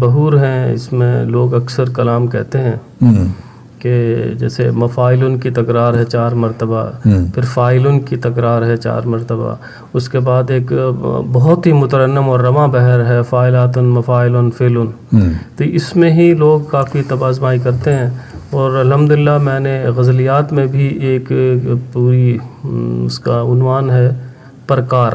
بہور ہیں، اس میں لوگ اکثر کلام کہتے ہیں کہ جیسے مفاعل کی تکرار ہے 4 مرتبہ، پھر فاعل کی تکرار ہے 4 مرتبہ، اس کے بعد ایک بہت ہی مترنم اور رواں بحر ہے فاعلات مفاعل فعل، تو اس میں ہی لوگ کافی تبازمائی کرتے ہیں۔ اور الحمدللہ میں نے غزلیات میں بھی ایک پوری اس کا عنوان ہے پرکار،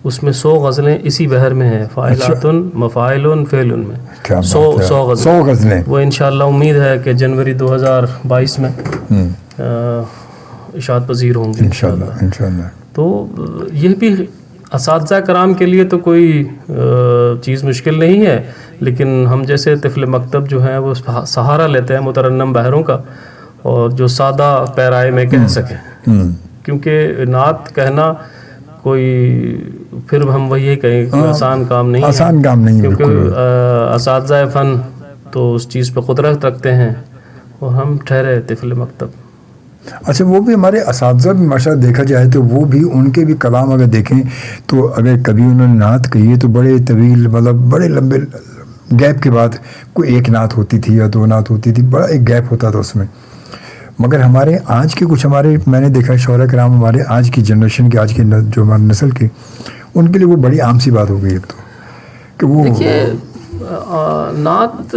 اس میں 100 غزلیں اسی بحر میں ہیں، فاعلات مفاعل فعل میں 100 غزلیں۔ وہ انشاءاللہ امید ہے کہ جنوری 2022 میں اشاعت پذیر ہوں گے انشاءاللہ۔ تو یہ بھی اساتذہ کرام کے لیے تو کوئی چیز مشکل نہیں ہے، لیکن ہم جیسے طفل مکتب جو ہیں وہ سہارا لیتے ہیں مترنم بحروں کا، اور جو سادہ پیرائے میں کہہ سکیں، کیونکہ نعت کہنا کوئی، پھر ہم وہی کہیں کہ آسان کام نہیں ہے، کیونکہ اساتذہ فن تو اس چیز پہ قدرت رکھتے ہیں، اور ہم ٹھہرے طفل مکتب۔ اچھا، وہ بھی ہمارے اساتذہ بھی ماشاءاللہ دیکھا جائے تو وہ بھی ان کے بھی کلام اگر دیکھیں تو اگر کبھی انہوں نے نعت کہی ہے تو بڑے طویل، مطلب بڑے لمبے گیپ کے بعد کوئی ایک نعت ہوتی تھی یا 2 نعت ہوتی تھی، بڑا ایک گیپ ہوتا تھا اس میں۔ مگر ہمارے آج کے کچھ ہمارے، میں نے دیکھا شعراء کرام ہمارے آج کی جنریشن کے، آج کی جو ہماری نسل کے، ان کے لیے وہ بڑی عام سی بات ہو گئی اب تو، کہ وہ دیکھیے نعت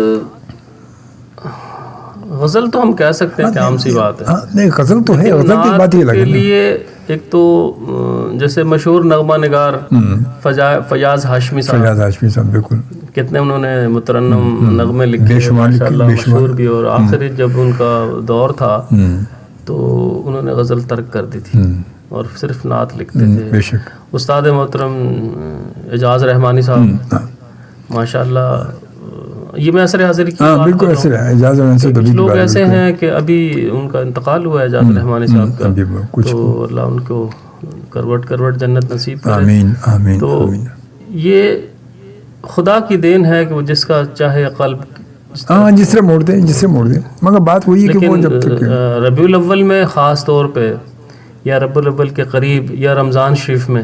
غزل تو ہم کہہ سکتے ہیں کہ عام سی بات ہے، نہیں غزل تو ہے، غزل کی بات ہی الگ ہے۔ کے لیے ایک تو جیسے مشہور نغمہ نگار فیاض ہاشمی صاحب، بالکل، کتنے انہوں نے مترنم نغمے لکھے ماشاءاللہ، مشہور بھی، اور آخری جب ان کا دور تھا تو انہوں نے غزل ترک کر دی تھی اور صرف نعت لکھتے تھے۔ استاد محترم اعجاز رحمانی صاحب ماشاءاللہ، یہ میں اثر حاضری کی بات بالکل اثر اعجاز رحمانی صاحب، کچھ لوگ ایسے ہیں کہ ابھی ان کا انتقال ہوا ہے اعجاز رحمانی صاحب کا، تو اللہ ان کو کروٹ جنت نصیب کرے۔ آمین آمین۔ تو یہ خدا کی دین ہے کہ وہ جس کا چاہے قلب جس سے موڑ دیں، مگر بات وہی ہے کہ وہ جب تک ربیع الاول میں خاص طور پہ، یا ربیع الاول کے قریب، یا رمضان شریف میں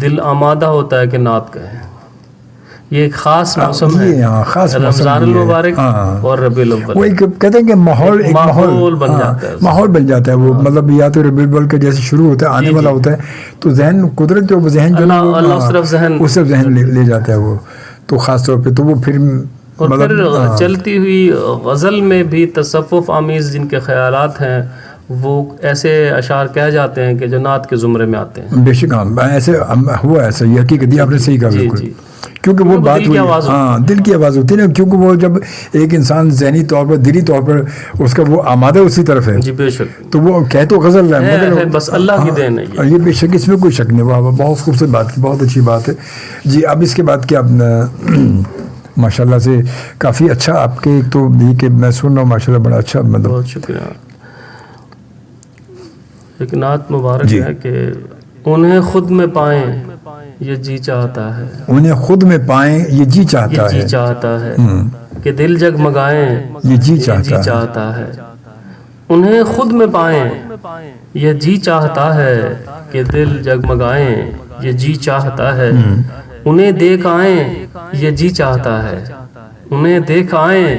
دل آمادہ ہوتا ہے کہ نعت کہیں، یہ ایک خاص موسم ہے، خاص رمضان المبارک اور ربیع الاول، وہ ایک کہتے ہیں کہ ماحول بن جاتا ہے، ماحول بن جاتا ہے وہ، مطلب یا تو ربیع الاول کے جیسے شروع ہوتا ہے، آنے والا ہوتا ہے، تو ذہن قدرت جو ذہن جو اللہ اس طرف ذہن لے جاتا ہے وہ، تو خاص طور پہ تو وہ پھر اور پھر چلتی ہوئی غزل میں بھی تصوف آمیز جن کے خیالات ہیں وہ ایسے اشعار کہہ جاتے ہیں کہ جو نعت کے زمرے میں آتے ہیں۔ بے شک ایسے ہوا ایسا، یہ حقیقت آپ نے صحیح کہا بالکل، کیونکہ وہ بات ہوئی دل کی آواز ہوتی ہے نا، کیونکہ وہ جب ایک انسان ذہنی طور پر دلی طور پر اس کا وہ آمادہ اسی طرف ہے، جی بے شک، تو وہ کہہ تو غزل ہے مگر بس اللہ کی دین ہے یہ بے شک، اس میں کوئی شک نہیں۔ واہ بہت خوبصورت بات کی، بہت اچھی بات ہے جی۔ اب اس کے بعد کیا ماشاء اللہ سے کافی اچھا آپ کے ایک تو یہ کہ میں سن رہا ہوں ماشاء اللہ بڑا اچھا، مطلب بہت شکریہ۔ ایک نعت مبارک ہے کہ انہیں خود میں پائیں یہ جی چاہتا ہے، انہیں خود میں پائیں یہ جی چاہتا ہے، یہ جی چاہتا ہے کہ دل جگمگائیں یہ جی چاہتا ہے، انہیں خود میں پائیں یہ جی چاہتا ہے کہ دل جگمگائیں یہ جی چاہتا ہے، انہیں دیکھ آئیں یہ جی چاہتا ہے، انہیں دیکھ آئیں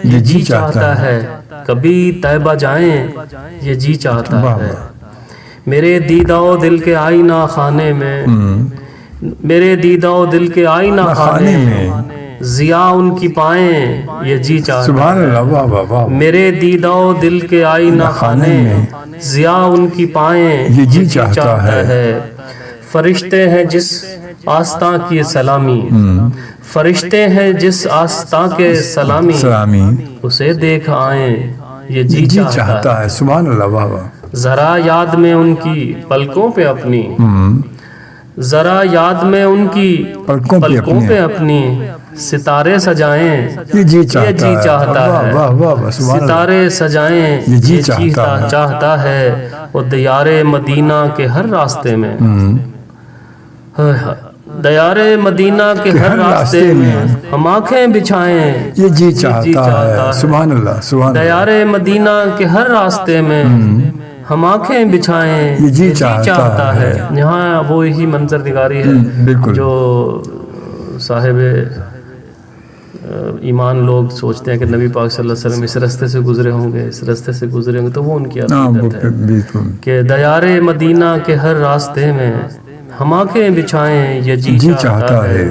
یہ جی چاہتا ہے، کبھی طیبہ جائیں یہ جی چاہتا ہے، میرے دیدہ و دل کے آئینہ خانے میں، میرے دیدہ و دل کے آئینہ خانے میں ضیا ان کی پائیں یہ جی چاہتا ہے، سبحان اللہ، واہ واہ واہ، میرے دیدہ و دل کے آئینہ خانے میں ضیا ان کی پائیں یہ جی چاہتا ہے، فرشتے ہیں جس آستاں کی سلامی، فرشتے ہیں جس آستاں کے سلامی، اسے دیکھ آئیں یہ جی چاہتا ہے، سبحان اللہ، واہ واہ، ذرا یاد میں ان کی پلکوں پہ اپنی، ذرا یاد میں ان کی پلکوں پہ اپنی ستارے سجائیں یہ جی چاہتا ہے، ستارے سجائیں یہ جی چاہتا ہے، وہ دیار مدینہ کے ہر راستے میں، دیار مدینہ کے ہر راستے میں ہم آنکھیں بچھائیں یہ جی چاہتا ہے، سبحان اللہ، سبحان اللہ، دیار مدینہ کے ہر راستے میں ہم آنکھیں بچھائیں یہ جی چاہتا ہے۔ یہاں وہ ہی منظر نگاری ہے جو صاحب ایمان لوگ سوچتے ہیں کہ نبی پاک صلی اللہ علیہ وسلم اس راستے سے گزرے ہوں گے، اس راستے سے گزرے ہوں گے، تو وہ ان کی عقیدت ہے کہ دیار مدینہ کے ہر راستے میں ہم آنکھیں بچھائیں یہ جی چاہتا ہے،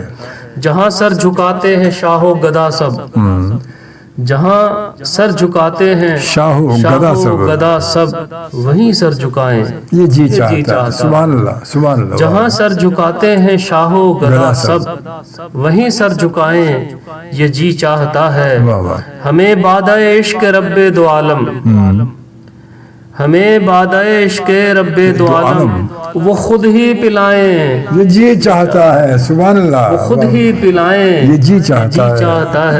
جہاں سر جھکاتے ہیں شاہ و گدا سب، جہاں سر جھکاتے ہیں شاہ و گدا سب، وہیں سر جھکائیں یہ جی چاہتا ہے، سبحان اللہ، سبحان اللہ، جہاں سر جھکاتے ہیں شاہ و گدا سب، وہیں سر جھکائیں یہ جی چاہتا ہے، ہمیں بادہ عشق رب دو عالم، ہمیں بادہ عشق رب دو عالم وہ خود ہی پلائیں یہ جی چاہتا ہے، سبحان اللہ، وہ خود ہی پلائیں یہ جی چاہتا ہے،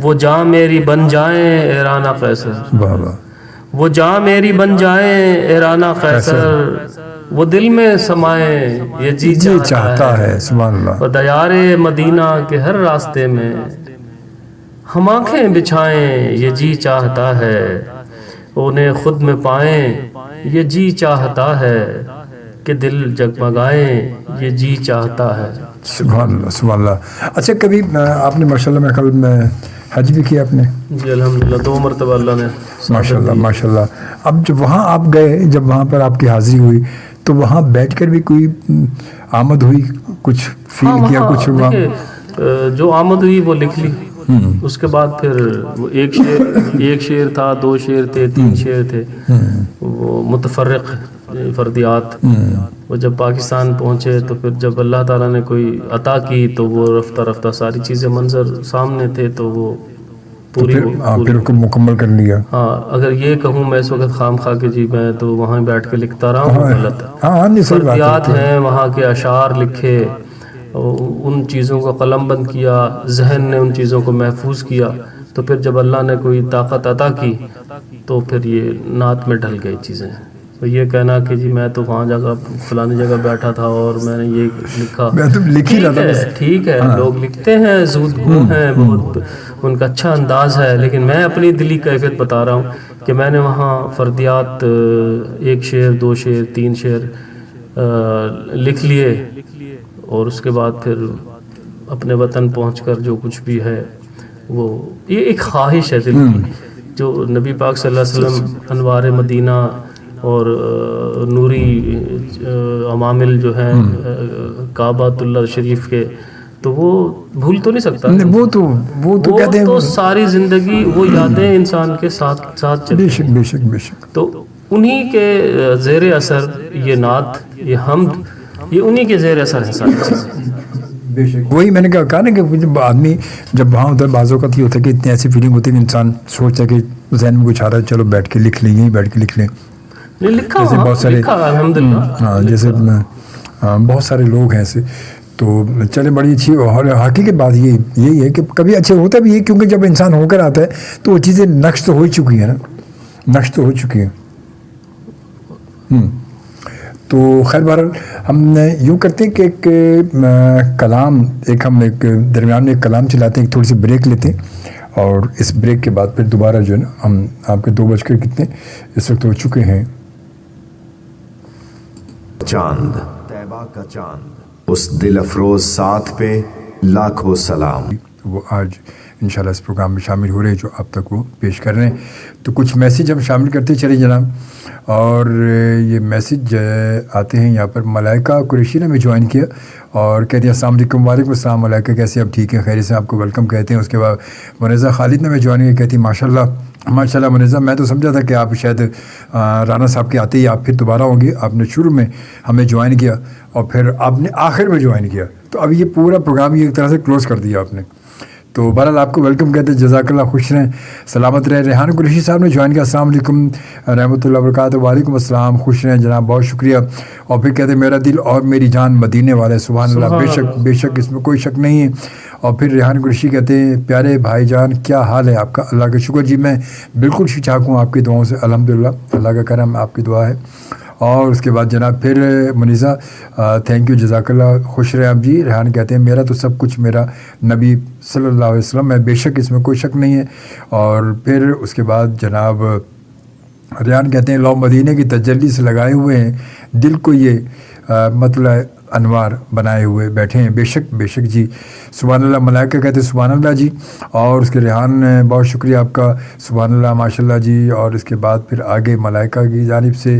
وہ جاں میری بن جائیں ایرانہ قیصر، وہ جاں میری بن جائیں ایرانہ قیصر، وہ دل میں سمائیں یہ جی چاہتا ہے، سبحان اللہ، وہ دیار مدینہ کے ہر راستے میں ہم آنکھیں بچھائیں یہ جی چاہتا ہے، انہیں خود میں پائیں یہ جی چاہتا ہے کہ دل جگمگائیں یہ جی چاہتا ہے، سبحان اللہ، سبحان اللہ۔ اچھا کبھی آپ نے ماشاء اللہ میں کل میں حج بھی کیا آپ نے؟ جی الحمدللہ 2 مرتبہ اللہ نے ماشاء اللہ، ماشاء اللہ۔ اب جب وہاں آپ گئے، جب وہاں پر آپ کی حاضری ہوئی تو وہاں بیٹھ کر بھی کوئی آمد ہوئی، کچھ فیل کیا، کچھ ہوا؟ جو آمد ہوئی وہ لکھ لی، اس کے بعد پھر وہ ایک شعر تھا، 2 شعر تھے، 3 شعر تھے، وہ متفرق فردیات، وہ جب پاکستان پہنچے تو پھر جب اللہ تعالیٰ نے کوئی عطا کی تو وہ رفتہ رفتہ ساری چیزیں منظر سامنے تھے تو وہ پوری پھر کو مکمل کر لیا۔ ہاں اگر یہ کہوں میں اس وقت خام خواہ کہ جی میں تو وہاں بیٹھ کے لکھتا رہا ہوں، غلط ہے۔ فردیات ہیں، وہاں کے اشعار لکھے، ان چیزوں کو قلم بند کیا، ذہن نے ان چیزوں کو محفوظ کیا، تو پھر جب اللہ نے کوئی طاقت عطا کی تو پھر یہ نعت میں ڈھل گئی چیزیں۔ تو یہ کہنا کہ جی میں تو وہاں جگہ فلانی جگہ بیٹھا تھا اور میں نے یہ لکھا، ٹھیک ہے، لوگ لکھتے ہیں، زود گو ہیں، بہت ان کا اچھا انداز ہے، لیکن میں اپنی دلی کیفیت بتا رہا ہوں کہ میں نے وہاں فردیات 1 شعر 2 شعر 3 شعر لکھ لیے، اور اس کے بعد پھر اپنے وطن پہنچ کر جو کچھ بھی ہے وہ یہ ایک خواہش ہے دل کی، جو نبی پاک صلی اللہ علیہ وسلم انوار مدینہ اور نوری عوامل جو ہیں کعبۃ اللہ شریف کے، تو وہ بھول تو نہیں سکتا، وہ تو کہتے ہیں تو ساری زندگی وہ یادیں انسان کے ساتھ ساتھ چلتی ہیں۔ بے شک تو انہی کے زیر اثر یہ نعت، یہ حمد، یہ انہی کے زیر اثر ہے ساری چیزیں۔ بے شک وہی میں نے کہا نا کہ جب آدمی جب وہاں ادھر بعض اوقات یہ ہوتا ہے کہ اتنی ایسی فیلنگ ہوتی ہے کہ انسان سوچتا ہے کہ ذہن میں کچھ آ رہا ہے، چلو بیٹھ کے لکھ لیں، یہیں بیٹھ کے لکھ لیں، لکھا جیسے بہت سارے الحمدللہ، ہاں جیسے بہت سارے لوگ ہیں ایسے، تو چلے بڑی اچھی، اور حقیقت بات یہی ہے کہ کبھی اچھے ہوتا بھی ہے، کیونکہ جب انسان ہو کر آتا ہے تو وہ چیزیں نقش تو ہو چکی ہیں نا، نقش تو ہو چکی ہیں۔ تو خیر بہرحال ہم یوں کرتے ہیں کہ ایک کلام، ہم ایک درمیان میں ایک کلام چلاتے ہیں، ایک تھوڑی سی بریک لیتے ہیں، اور اس بریک کے بعد پھر دوبارہ جو ہے نا ہم آپ کے 2 کتنے اس وقت ہو چکے ہیں۔ چاند طیبہ کا چاند، اس دل افروز ساتھ پہ لاکھوں سلام۔ وہ آج انشاءاللہ اس پروگرام میں شامل ہو رہے ہیں جو اب تک وہ پیش کر رہے ہیں، تو کچھ میسیج ہم شامل کرتے چلے جناب، اور یہ میسیج آتے ہیں یہاں پر۔ ملائکہ قریشی نے ہمیں جوائن کیا اور کہتے ہیں السلام علیکم۔ وعلیکم السلام ملائکہ، کیسے اب ٹھیک ہے، خیریت سے، آپ کو ویلکم کہتے ہیں۔ اس کے بعد منیزہ خالد نے ہمیں جوائن کیا، کہتی ہیں ماشاء اللہ منیزہ، میں تو سمجھا تھا کہ آپ شاید رانا صاحب کے آتے ہی آپ پھر دوبارہ ہوں گے، آپ نے شروع میں ہمیں جوائن کیا اور پھر آپ نے آخر میں جوائن کیا، تو اب یہ پورا پروگرام یہ ایک طرح سے کلوز کر دیا آپ نے۔ تو بہرحال آپ کو ویلکم کہتے ہیں، جزاک اللہ، خوش رہیں، سلامت رہیں۔ ریحان قریشی صاحب نے جوائن کیا، السلام علیکم رحمۃ اللہ وبرکاتہ۔ وعلیکم السلام، خوش رہیں جناب، بہت شکریہ۔ اور پھر کہتے ہیں میرا دل اور میری جان مدینے والے، سبحان اللہ، بے شک اس میں کوئی شک نہیں ہے۔ اور پھر ریحان قریشی کہتے ہیں پیارے بھائی جان کیا حال ہے آپ کا؟ اللہ کا شکر جی، میں بالکل ٹھیک ٹھاک ہوں آپ کی دعاؤں سے، الحمدللہ، اللہ کا کرم، آپ کی دعا ہے۔ اور اس کے بعد جناب پھر منیزہ تھینک یو، جزاک اللہ، خوش رہے آپ جی۔ ریحان کہتے ہیں میرا تو سب کچھ میرا نبی صلی اللہ علیہ وسلم ہے، بے شک اس میں کوئی شک نہیں ہے۔ اور پھر اس کے بعد جناب ریحان کہتے ہیں لو مدینے کی تجلی سے لگائے ہوئے ہیں دل کو یہ مطلب انوار بنائے ہوئے بیٹھے ہیں، بے شک جی، سبحان اللہ۔ ملائکہ کہتے ہیں سبحان اللہ جی۔ اور اس کے ریحان بہت شکریہ آپ کا، سبحان اللہ، ماشاء اللہ جی۔ اور اس کے بعد پھر آگے ملائکہ کی جانب سے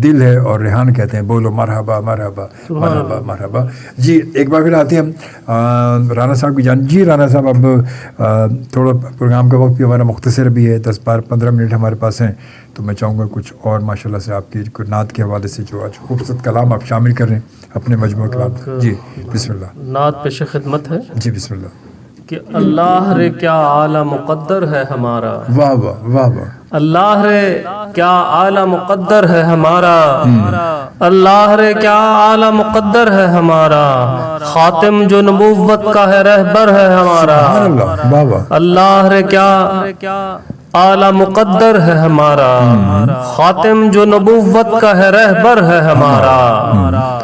دل ہے، اور ریحان کہتے ہیں بولو مرحبا مرحبا مرحبا مرحبا جی۔ ایک بار پھر آتے ہیں ہم رانا صاحب کی جانب۔ جی رانا صاحب، اب تھوڑا پروگرام کا وقت بھی ہمارا مختصر بھی ہے، 10-15 منٹ ہمارے پاس ہیں، تو میں چاہوں گا کچھ اور ماشاءاللہ سے آپ کی نعت کے حوالے سے جو آج خوبصورت کلام آپ شامل کر رہے ہیں اپنے مجموعہ کلام۔ جی بسم اللہ۔ نعت پیش خدمت ہے جی بسم اللہ۔ کہ اللہ رے کیا اعلیٰ مقدر ہے ہمارا، واہ واہ واہ واہ، اللہ رے کیا اعلیٰ مقدر ہے ہمارا، اللہ رے کیا اعلیٰ مقدر ہے ہمارا، خاتم جو نبوت کا ہے رہبر ہے ہمارا، سبحان اللہ، واہ واہ، اللہ رے کیا اعلیٰ مقدر ہے ہمارا، خاتم جو نبوت کا ہے رہبر ہے ہمارا،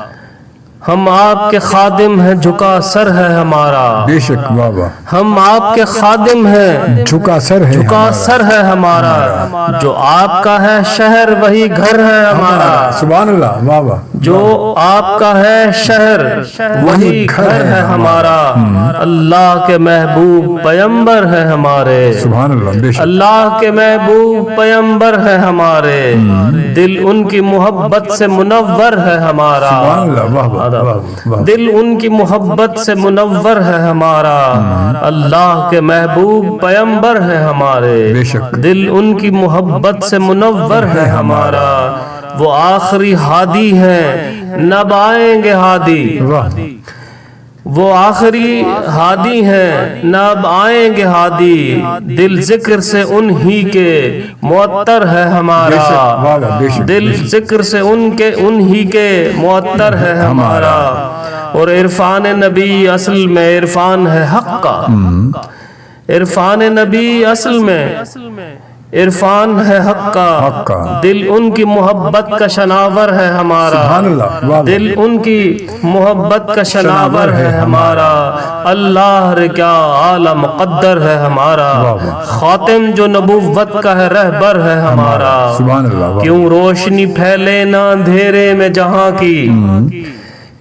ہم آپ کے خادم ہیں جھکا سر ہے ہمارا، بے شک، واہ واہ، ہم آپ کے خادم ہیں جھکا سر ہے جھکا سر ہے ہمارا، جو آپ کا ہے شہر وہی گھر ہے ہمارا، سبحان اللہ، واہ واہ، جو آپ کا ہے شہر وہی گھر ہے ہمارا، اللہ کے محبوب پیمبر ہے ہمارے، سبحان اللہ، بے شک، اللہ کے محبوب پیمبر ہے ہمارے، دل ان کی محبت سے منور ہے ہمارا، سبحان اللہ، واہ واہ، دل ان کی محبت سے منور ہے ہمارا، اللہ کے محبوب پیمبر ہے ہمارے، بے شک، دل ان کی محبت سے منور ہے ہمارا، وہ آخری ہادی ہیں نب آئیں گے ہادی، وہ آخری ہادی ہیں نب آئیں گے ہادی، دل ذکر سے انہی کے معطر ہے ہمارا، دل ذکر سے انہی کے معطر ہے ہمارا، اور عرفان نبی اصل میں عرفان ہے حق کا، عرفان نبی اصل میں عرفان ہے حق کا، دل ان کی محبت کا شناور ہے ہمارا، دل ان کی محبت کا شناور ہے ہمارا، اللہ رے کیا اعلیٰ مقدر ہے ہمارا، خاتم جو نبوت کا ہے رہبر ہے ہمارا، کیوں روشنی پھیلے نہ اندھیرے میں جہاں کی،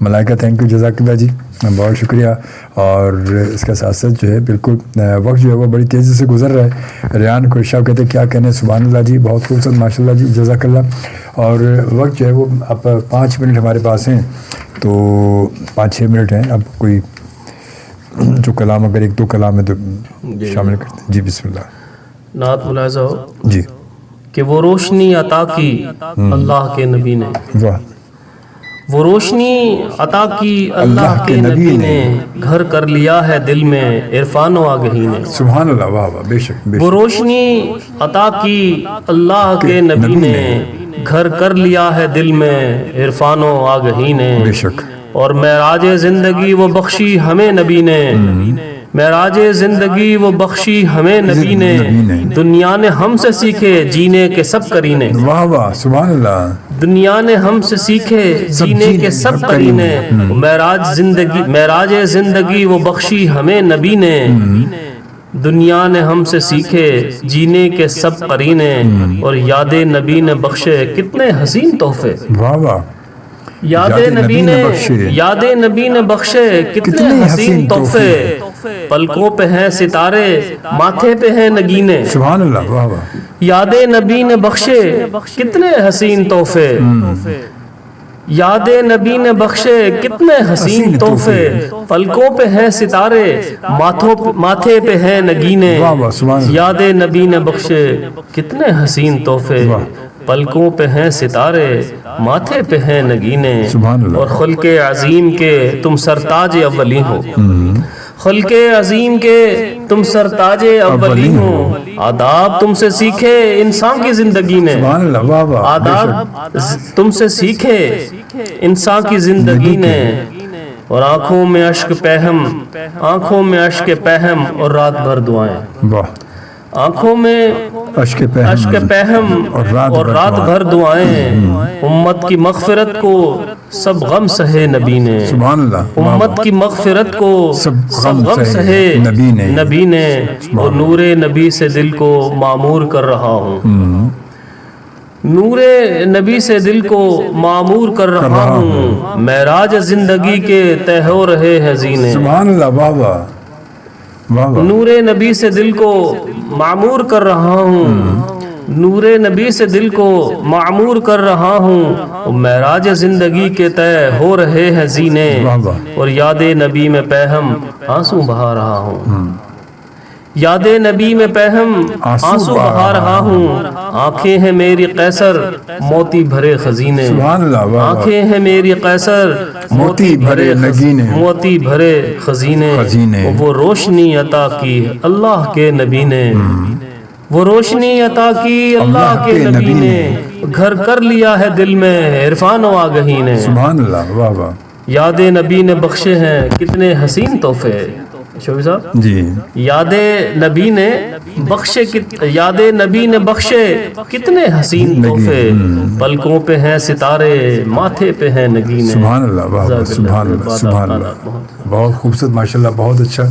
ملائکہ تھینک یو، جزاک اللہ جی، بہت شکریہ. اور اس کا ساتھ ساتھ جو ہے بالکل وقت جو ہے وہ بڑی تیزی سے گزر رہا ہے. ریان قریشی صاحب کہتے ہیں کیا کہنے، سبحان اللہ جی، بہت خوبصورت، ماشاء اللہ جی، جزاک اللہ. اور وقت جو ہے وہ اب 5 منٹ ہمارے پاس ہیں، تو 5-6 منٹ ہیں. اب کوئی جو کلام اگر 1-2 کلام ہے تو شامل کرتے ہیں. جی بسم اللہ. نعت ملاحظہ ہو جی. کہ وہ روشنی عطا کی اللہ کے نبی نے، واہ. وہ روشنی عطا کی اللہ کے نبی نے، گھر کر لیا ہے دل میں عرفان و آگہی نے. سبحان اللہ، واہ واہ، بے شک بے وہ شک. روشنی عطا کی اللہ کے نبی نے، گھر کر لیا ہے دل میں عرفان و آگہی نے. بے شک. اور معراج زندگی وہ بخشی ہمیں نبی نے، معراج زندگی وہ بخشی ہمیں نبی نے، دنیا نے ہم سے سیکھے جینے کے سب کرینے. واہ واہ، سبحان اللہ. دنیا نے ہم سے سیکھے جینے کے سب کرینے. معراج زندگی وہ بخشی ہمیں نبی نے، دنیا نے ہم سے سیکھے جینے کے سب قرینے. اور یاد نبی نے بخشے کتنے حسین تحفے، واہ واہ. یاد نبی نے بخشے کتنے حسین تحفے. پلکوں پہ ہیں ستارے، ماتھے پہ ہیں نگینے. سبحان اللہ، واہ واہ. یاد نبی نے بخشے کتنے حسین تحفے، یاد نبی نے بخشے کتنے حسین تحفے. پلکوں پہ ہیں ستارے، ماتھے پہ ہیں نگینے. یاد نبی نے بخشے کتنے حسین تحفے، پلکوں پہ ہیں ستارے، ماتھے پہ ہیں نگینے. اور خلق عظیم کے تم سرتاج اولی ہو، خلق عظیم کے تم سرتاج اولی ہو. آداب تم سے سیکھے انسان کی زندگی نے، آداب تم سے سیکھے انسان کی زندگی نے. اور آنکھوں میں اشک پہم، آنکھوں میں اشک پہم اور رات بھر دعائیں. آنکھوں میں اشک پہم اور رات بھر دعائیں. امت کی مغفرت کو سب غم سہے نبی نے، امت کی مغفرت کو سب غم سہے نبی نے. اور نور نبی سے دل کو معمور کر رہا ہوں، نور نبی سے دل کو معمور کر رہا ہوں. معراج زندگی کے طے ہو رہے ہیں زینے. سبحان اللہ، واہ واہ. نور نبی سے دل کو معمور کر رہا ہوں، نور نبی سے دل کو معمور کر رہا ہوں. معراج زندگی کے طے ہو رہے ہیں زینے. اور یاد نبی میں پہم آنسو بہا رہا ہوں، یاد نبی میں پہم آنسو بہا رہا ہوں. آنکھیں ہیں میری قیصر موتی بھرے خزینے، آنکھیں ہیں میری قیصر موتی بھرے موتی بھرے خزینے. وہ روشنی عطا کی اللہ کے نبی نے، وہ روشنی عطا کی اللہ کے نبی نے، گھر کر لیا ہے دل میں عرفان و آگہی نے. سبحان اللہ، واہ واہ. یاد نبی نے بخشے ہیں کتنے حسین تحفے. شوبی صاحب جی. یاد نبی نے بخشے، یاد نبی نے بخشے کتنے حسین تحفے. پلکوں پہ ہیں ستارے، ماتھے پہ ہیں نگینے. سبحان اللہ، واہ واہ، سبحان اللہ، سبحان اللہ. بہت خوبصورت، ماشاءاللہ، بہت اچھا.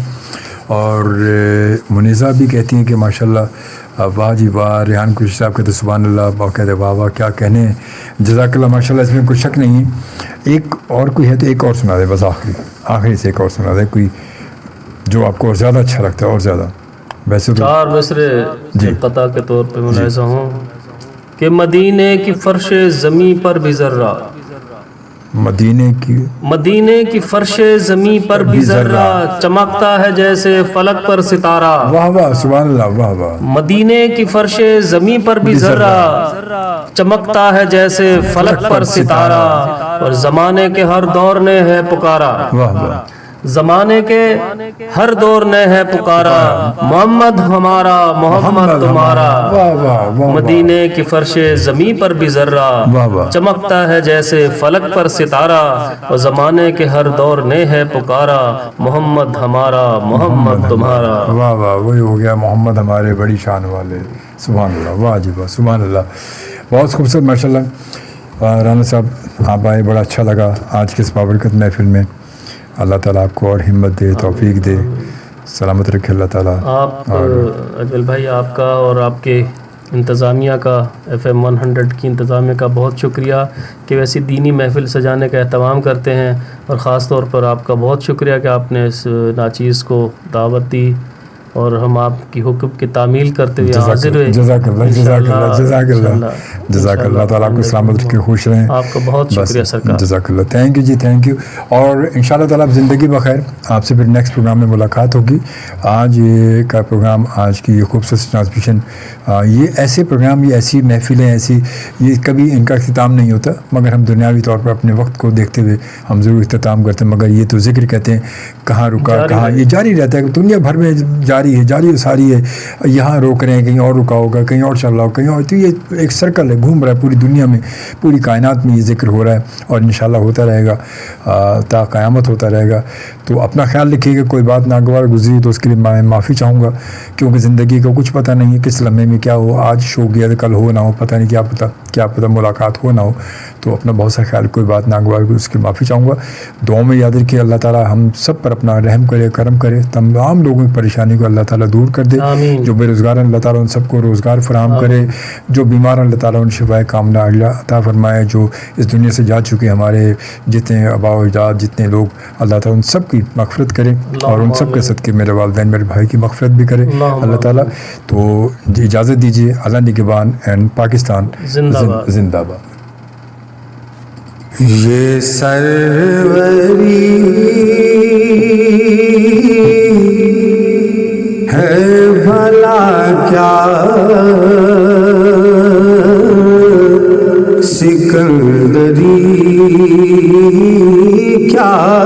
اور منیزہ بھی کہتی ہیں کہ ماشاءاللہ واہ جی واہ. ریحان قریشی صاحب کہتے سبحان اللہ، وہ کہتے واہ واہ، کیا کہنے. جزاک اللہ، ماشاءاللہ، اس میں کوئی شک نہیں. ایک اور کوئی ہے تو ایک اور سنا دے بس، آخری سے ایک اور سنا دے کوئی جو آپ کو اور زیادہ اچھا لگتا ہے. اور زیادہ ویسے تو 4 مصرے قطع کے طور پہ ملاحظہ ہوں کہ مدینے کی فرش زمیں پر بھی ذرہ، مدینے کی فرش زمیں پر بھی ذرہ چمکتا ہے جیسے فلک پر ستارہ. واہ واہ، سبحان اللہ، واہ واہ. مدینے کی فرش زمیں پر بھی ذرہ چمکتا ہے جیسے فلک پر ستارہ. اور زمانے کے ہر دور نے ہے پکارا، واہ واہ. زمانے کے ہر دور نے ہے پکارا، محمد ہمارا محمد تمہارا. مدینے کی فرش زمیں پر بھی ذرہ چمکتا ہے جیسے فلک پر ستارہ. اور زمانے کے ہر دور نے ہے پکارا، محمد ہمارا محمد تمہارا. واہ واہ، وہی ہو گیا محمد ہمارے بڑی شان والے. سبحان اللہ، واہ جی واہ، سبحان اللہ. بہت خوبصورت، ماشاءاللہ. رانا صاحب آپ آئے، بڑا اچھا لگا آج کے اس بابرکت محفل میں. اللہ تعالیٰ آپ کو اور ہمت دے، توفیق دے، سلامت رکھے اللہ تعالیٰ. آپ اجمل بھائی، آپ کا اور آپ کے انتظامیہ کا FM 100 کی انتظامیہ کا بہت شکریہ کہ ویسی دینی محفل سجانے کا اہتمام کرتے ہیں، اور خاص طور پر آپ کا بہت شکریہ کہ آپ نے اس ناچیز کو دعوت دی اور ہم آپ کی حکم کی تعمیل کرتے ہوئے حاضر ہوئے. جزاک اللہ جزاک اللہ جزاک اللہ جزاک اللہ تعالیٰ آپ کو سلامت رکھے، خوش رہیں. آپ کا بہت شکریہ سرکار. جزاک اللہ. تھینک یو جی، تھینک یو. اور انشاءاللہ تعالیٰ آپ زندگی بخیر، آپ سے پھر نیکسٹ پروگرام میں ملاقات ہوگی. آج کا پروگرام، آج کی یہ خوبصورت ٹرانسمیشن، یہ ایسے پروگرام، یہ ایسی محفلیں، ایسی یہ کبھی ان کا اختتام نہیں ہوتا، مگر ہم دنیاوی طور پر اپنے وقت کو دیکھتے ہوئے ہم ضرور اختتام کرتے ہیں. مگر یہ تو ذکر کہتے ہیں کہاں رکا کہاں، یہ جاری رہتا ہے، دنیا بھر میں جاری ہے، جاری و ساری ہے. یہاں روک رہے ہیں، کہیں اور رکا ہوگا، کہیں اور چل رہا ہوگا، کہیں اور. تو یہ ایک سرکل ہے، گھوم رہا ہے پوری دنیا میں، پوری کائنات میں یہ ذکر ہو رہا ہے، اور انشاءاللہ ہوتا رہے گا تا قیامت ہوتا رہے گا. تو اپنا خیال رکھیے گا، کوئی بات ناگوار گزری تو اس کے لیے میں معافی چاہوں گا، کیونکہ زندگی کا کچھ پتہ نہیں ہے کس لمحے میں کیا ہو. آج شو گیا تو کل ہو نہ ہو، پتہ نہیں کیا پتہ ملاقات ہو نہ ہو. تو اپنا بہت سا خیال، کوئی بات ناگوار اس کی معافی چاہوں گا. دعاؤں میں یاد رکھیے اللہ تعالیٰ ہم سب پر اپنا رحم کرے، کرم کرے، تمام لوگوں کی پریشانی کو اللہ تعالیٰ دور کر دے. جو بے روزگار ہیں اللہ تعالیٰ ان سب کو روزگار فراہم کرے، جو بیمار ہیں اللہ تعالیٰ ان شفائے کاملہ عطا فرمائے. جو اس دنیا سے جا چکے ہمارے جتنے آباء و اجداد، جتنے لوگ، اللہ تعالیٰ ان سب کی مغفرت کرے، اور ان سب کے صدقے میرے والدین، میرے بھائی کی مغفرت بھی کرے اللہ تعالیٰ. تو اجازت دیجیے. اللہ نگہبان اینڈ پاکستان زندہ باد. یہ سروری ہے بھلا کیا سکندری کیا